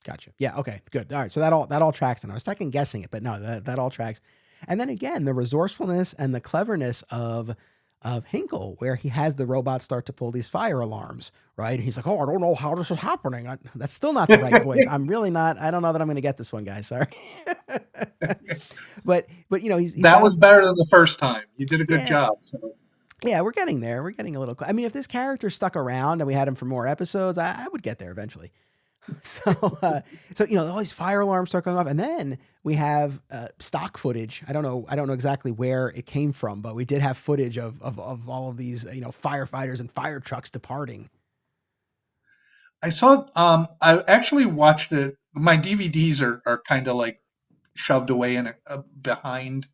gotcha. Yeah, okay, good. All right, so that all tracks, and I was second guessing it, but no, that all tracks. And then again, the resourcefulness and the cleverness of Hinkle, where he has the robot start to pull these fire alarms, right? And he's like, "Oh, I don't know how this is happening." That's still not the right voice. I'm really not. I don't know that I'm going to get this one, guys. Sorry. But he's That got was him. better than the first time. You did a good Yeah, job. So, yeah, we're getting there. We're getting a little. I mean, if this character stuck around and we had him for more episodes, I would get there eventually. So, all these fire alarms start going off, and then we have stock footage. I don't know exactly where it came from, but we did have footage of all of these, firefighters and fire trucks departing. I actually watched it. My DVDs are kind of like shoved away in behind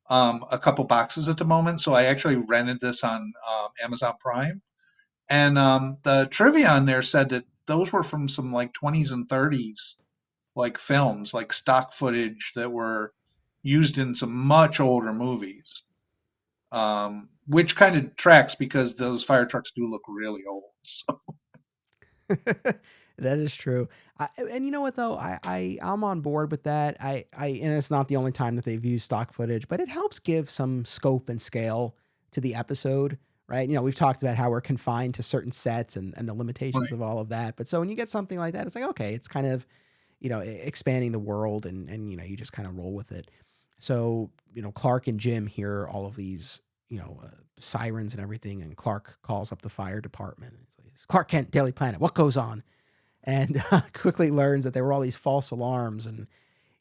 a couple boxes at the moment. So I actually rented this on Amazon Prime, and the trivia on there said that those were from some like 20s and 30s like films, like stock footage that were used in some much older movies. Which kind of tracks because those fire trucks do look really old. So, That is true. And you know what though, I'm on board with that. And it's not the only time that they've used stock footage, but it helps give some scope and scale to the episode, right? We've talked about how we're confined to certain sets and the limitations right. of all of that. But so when you get something like that, it's like, okay, it's kind of, expanding the world, and you just kind of roll with it. So, Clark and Jim hear all of these, sirens and everything, and Clark calls up the fire department. He's like, "Clark Kent, Daily Planet, what goes on?" And quickly learns that there were all these false alarms, and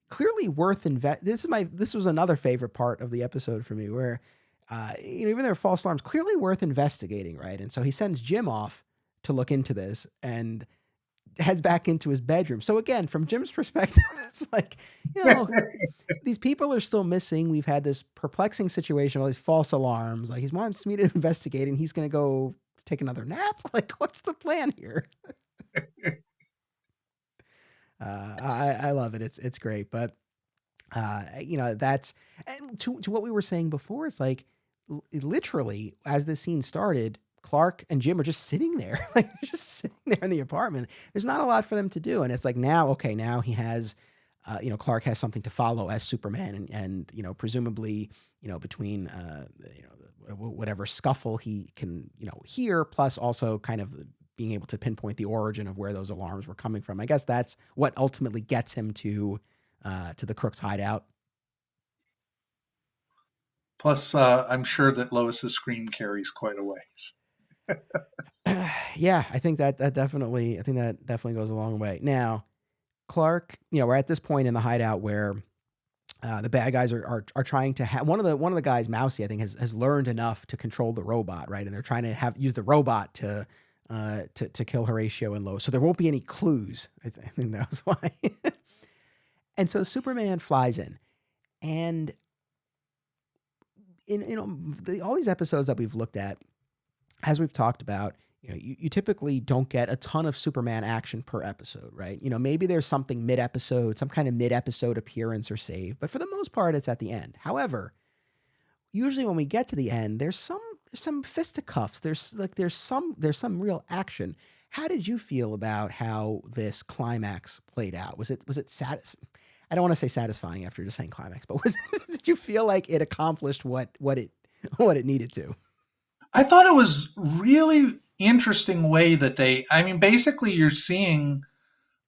clearly worth this was another favorite part of the episode for me, where even there are false alarms, clearly worth investigating, right? And so he sends Jim off to look into this, and heads back into his bedroom. So again, from Jim's perspective, it's like, you know, these people are still missing. We've had this perplexing situation, all these false alarms. Like, he wants me to investigate, and he's going to go take another nap. Like, what's the plan here? I love it. It's great. But that's, and to what we were saying before. It's like, literally, as this scene started, Clark and Jim are just sitting there, like they're just sitting there in the apartment. There's not a lot for them to do, and it's like now, okay, now he has, Clark has something to follow as Superman, and presumably, between whatever scuffle he can hear, plus also kind of being able to pinpoint the origin of where those alarms were coming from. I guess that's what ultimately gets him to the Crook's hideout. Plus, I'm sure that Lois's scream carries quite a ways. Yeah, I think that definitely goes a long way. Now, Clark, we're at this point in the hideout where the bad guys are trying to have one of the guys, Mousy, I think has learned enough to control the robot, right? And they're trying to use the robot to kill Horatio and Lois, so there won't be any clues. I think that's why. And so Superman flies in, and all these episodes that we've looked at, as we've talked about, you typically don't get a ton of Superman action per episode, right? Maybe there's something mid-episode, some kind of mid-episode appearance or save, but for the most part, it's at the end. However, usually when we get to the end, there's some fisticuffs. There's some real action. How did you feel about how this climax played out? Was it I don't want to say satisfying after just saying climax, but did you feel like it accomplished what it needed to? I thought it was really interesting way that I mean, basically, you're seeing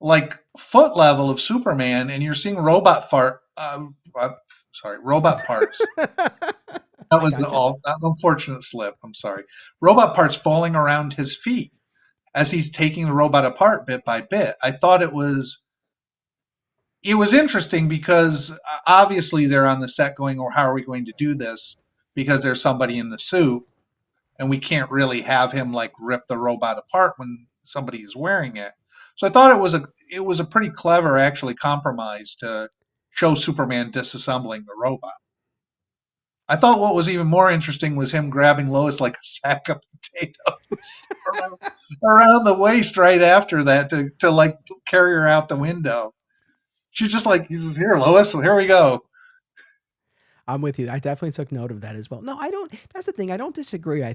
like foot level of Superman, and you're seeing robot parts. That I was gotcha. an unfortunate slip. I'm sorry. Robot parts falling around his feet as he's taking the robot apart bit by bit. I thought it was interesting because obviously they're on the set going, "Or how are we going to do this?" Because there's somebody in the suit, and we can't really have him like rip the robot apart when somebody is wearing it. So I thought it was a pretty clever actually compromise to show Superman disassembling the robot. I thought what was even more interesting was him grabbing Lois like a sack of potatoes around the waist right after that to like carry her out the window. She's just like, he's just, here, Lois, here we go. I'm with you. I definitely took note of that as well. No, I don't. That's the thing. I don't disagree. I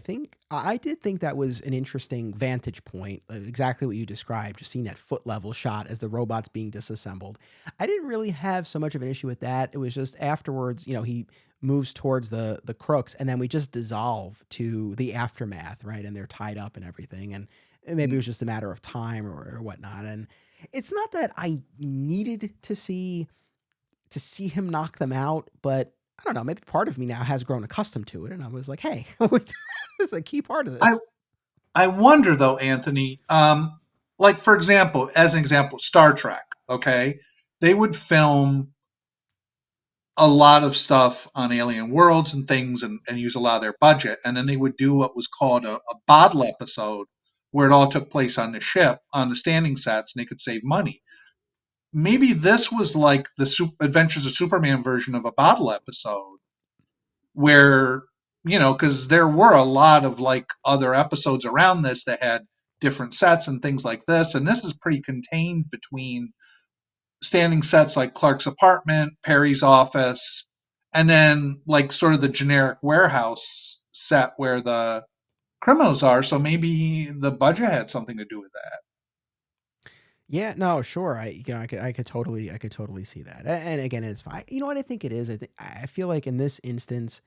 did think that was an interesting vantage point, exactly what you described, just seeing that foot level shot as the robot's being disassembled. I didn't really have so much of an issue with that. It was just afterwards, he moves towards the crooks, and then we just dissolve to the aftermath, right? And they're tied up and everything, and maybe it was just a matter of time or whatnot. And it's not that I needed to see him knock them out, but I don't know, maybe part of me now has grown accustomed to it, and I was like, "Hey, this is a key part of I this." I wonder though, Anthony, like for example, as an example, Star Trek, okay? They would film a lot of stuff on alien worlds and things and use a lot of their budget. And then they would do what was called a bottle episode where it all took place on the ship, on the standing sets, and they could save money. Maybe this was like the Adventures of Superman version of a bottle episode where, because there were a lot of like other episodes around this that had different sets and things like this. And this is pretty contained between standing sets like Clark's apartment, Perry's office, and then like sort of the generic warehouse set where the criminals are. So maybe the budget had something to do with that. Yeah, no, sure. I could totally see that. And again, it's fine. You know what I think it is? I feel like in this instance,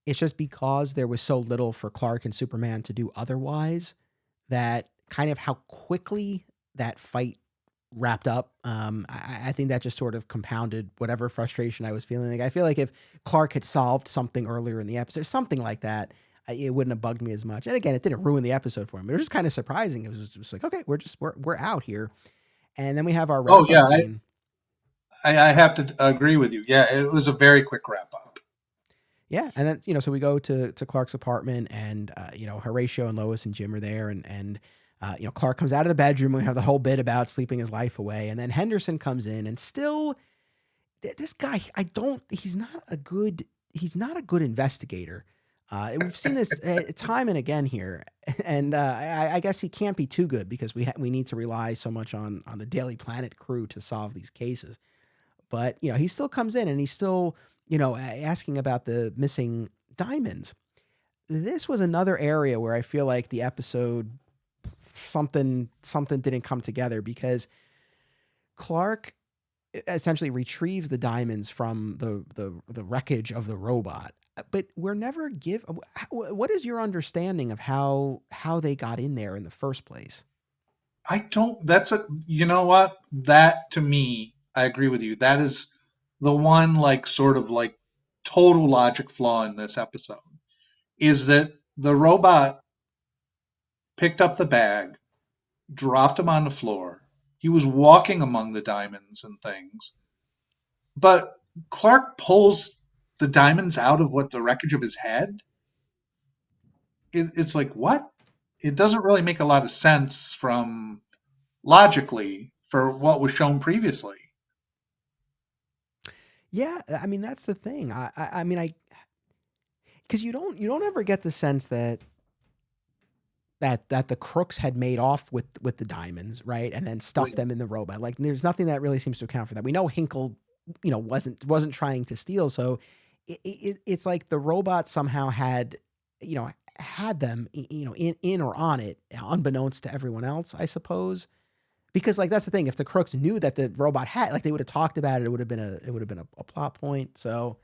it's just because there was so little for Clark and Superman to do otherwise, that kind of how quickly that fight wrapped up. I think that just sort of compounded whatever frustration I was feeling. Like I feel like if Clark had solved something earlier in the episode, something like that, it wouldn't have bugged me as much. And again, it didn't ruin the episode for him. It was just kind of surprising. It was just like, okay, we're out here, and then we have our Oh wrap up yeah, scene. I have to agree with you. Yeah, it was a very quick wrap up. Yeah, and then so we go to Clark's apartment, and Horatio and Lois and Jim are there, and Clark comes out of the bedroom. We have the whole bit about sleeping his life away, and then Henderson comes in, and still this guy, he's not a good investigator. We've seen this time and again here, and I guess he can't be too good because we need to rely so much on the Daily Planet crew to solve these cases. But he still comes in, and he's still asking about the missing diamonds. this was another area where I feel like the episode something didn't come together because Clark essentially retrieves the diamonds from the wreckage of the robot. But we're never give. What is your understanding of how they got in there in the first place? I don't. That's a. You know what? That to me, I agree with you. That is the one like sort of like total logic flaw in this episode is that the robot picked up the bag, dropped him on the floor. He was walking among the diamonds and things, but Clark pulls the diamonds out of what the wreckage of his head. It's like what? It doesn't really make a lot of sense from logically for what was shown previously. Yeah, I mean that's the thing. I mean I because you don't ever get the sense that the crooks had made off with the diamonds, right? And then stuffed them in the robot. Like there's nothing that really seems to account for that. We know Hinkle, wasn't trying to steal, so it's like the robot somehow had, had them, in or on it, unbeknownst to everyone else, I suppose. Because like that's the thing. If the crooks knew that the robot had, like they would have talked about it. It would have been a plot point. So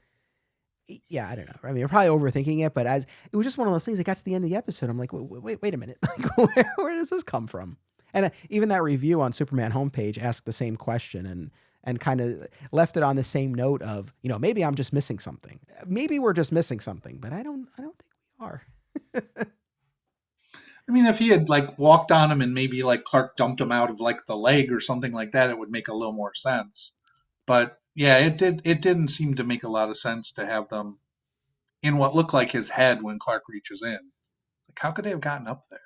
yeah, I don't know. I mean, you're probably overthinking it, but as it was just one of those things. It got to the end of the episode, I'm like, wait a minute, like where does this come from? And even that review on Superman homepage asked the same question and kind of left it on the same note of, maybe I'm just missing something. Maybe we're just missing something, but I don't think we are. I mean, if he had like walked on him and maybe like Clark dumped him out of like the leg or something like that, it would make a little more sense. But yeah, it did. It didn't seem to make a lot of sense to have them in what looked like his head when Clark reaches in. Like, how could they have gotten up there?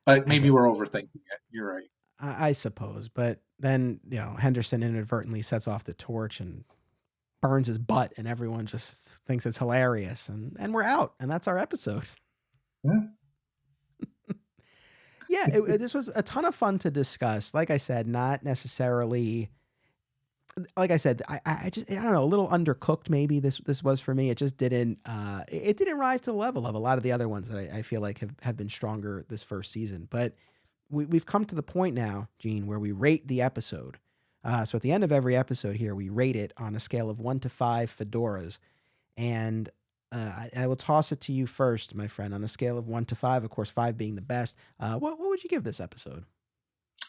But I maybe don't. we're overthinking it. You're right. I suppose, but then Henderson inadvertently sets off the torch and burns his butt, and everyone just thinks it's hilarious, and we're out, and that's our episode. Yeah. Yeah, this was a ton of fun to discuss. Like I said, not necessarily. Like I said, I just I don't know, a little undercooked maybe this was for me. It just didn't it didn't rise to the level of a lot of the other ones that I feel like have been stronger this first season. But we've come to the point now, Gene, where we rate the episode. So at the end of every episode here, we rate it on a scale of 1 to 5 fedoras. And I will toss it to you first, my friend, on a scale of 1 to 5. Of course, 5 being the best. What would you give this episode?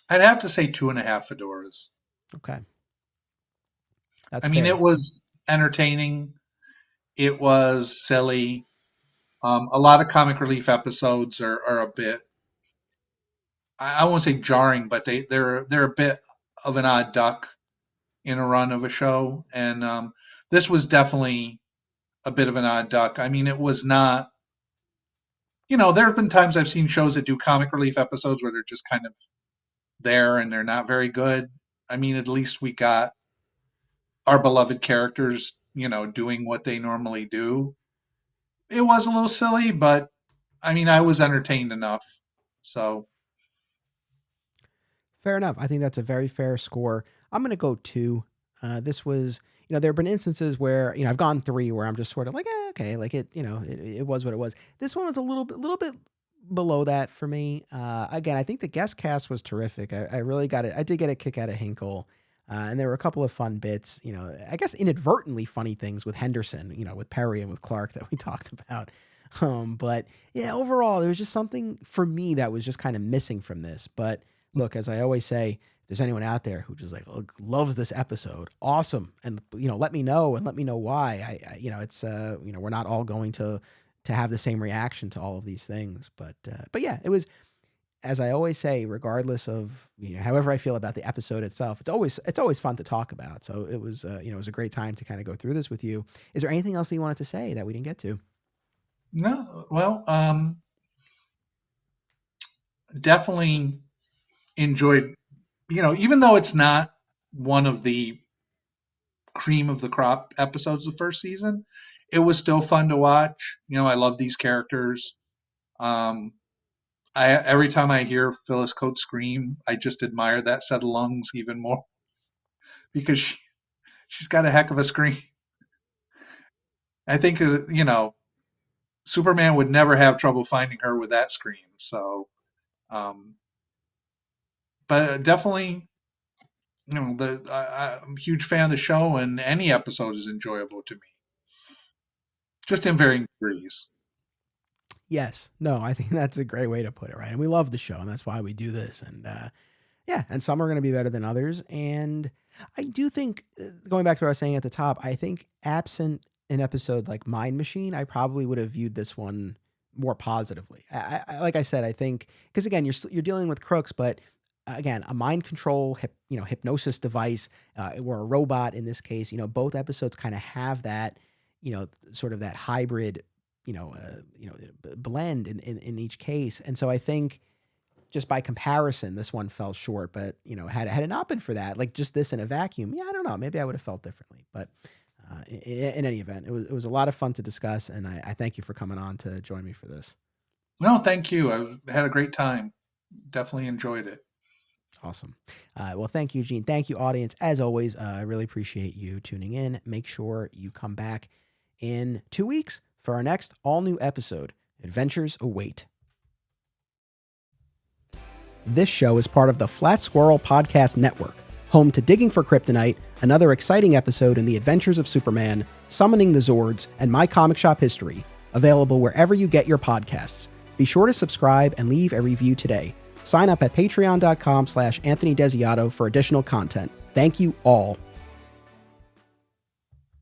I'd have to say 2.5 fedoras. Okay, that's I mean, it fair. was entertaining. It was silly. A lot of comic relief episodes are a bit, I won't say jarring, but they're a bit of an odd duck in a run of a show, and this was definitely a bit of an odd duck. I mean, it was not. There have been times I've seen shows that do comic relief episodes where they're just kind of there and they're not very good. I mean, at least we got our beloved characters, doing what they normally do. It was a little silly, but I mean, I was entertained enough. So, Fair enough. I think that's a very fair score. I'm going to go 2. This was, there have been instances where, I've gone 3 where I'm just sort of like, okay, like it was what it was. This one was a little bit below that for me. Again, I think the guest cast was terrific. I really got it. I did get a kick out of Hinkle. And there were a couple of fun bits, I guess inadvertently funny things with Henderson, with Perry and with Clark that we talked about. But yeah, overall, there was just something for me that was just kind of missing from this. But look, as I always say, if there's anyone out there who just like loves this episode, awesome, and let me know and let me know why. It's we're not all going to have the same reaction to all of these things, but yeah, it was, as I always say, regardless of however I feel about the episode itself, it's always fun to talk about. So it was it was a great time to kind of go through this with you. Is there anything else that you wanted to say that we didn't get to? no, well, definitely enjoyed, even though it's not one of the cream of the crop episodes of the first season, it was still fun to watch. I love these characters. Um, every time I hear Phyllis Coates scream, I just admire that set of lungs even more because she's got a heck of a scream. I think Superman would never have trouble finding her with that scream. So, um, but definitely, I'm a huge fan of the show, and any episode is enjoyable to me, just in varying degrees. Yes. No, I think that's a great way to put it, right? And we love the show, and that's why we do this. And yeah, and some are going to be better than others. And I do think, going back to what I was saying at the top, I think absent an episode like Mind Machine, I probably would have viewed this one more positively. Like I said, I think because again, you're dealing with crooks, but again, a mind control, hypnosis device, or a robot in this case. Both episodes kind of have that, sort of that hybrid, blend in each case. And so I think just by comparison, this one fell short. But had it not been for that, like just this in a vacuum, yeah, I don't know, maybe I would have felt differently. But in any event, it was a lot of fun to discuss, and I thank you for coming on to join me for this. No, thank you. I had a great time. Definitely enjoyed it. Awesome. Well, thank you, Gene. Thank you, audience. As always, I really appreciate you tuning in. Make sure you come back in 2 weeks for our next all-new episode. Adventures await. This show is part of the Flat Squirrel Podcast Network, home to Digging for Kryptonite, another exciting episode in the adventures of Superman, Summoning the Zords, and My Comic Shop History, available wherever you get your podcasts. Be sure to subscribe and leave a review today. Sign up at patreon.com/Anthony Desiato for additional content. Thank you all.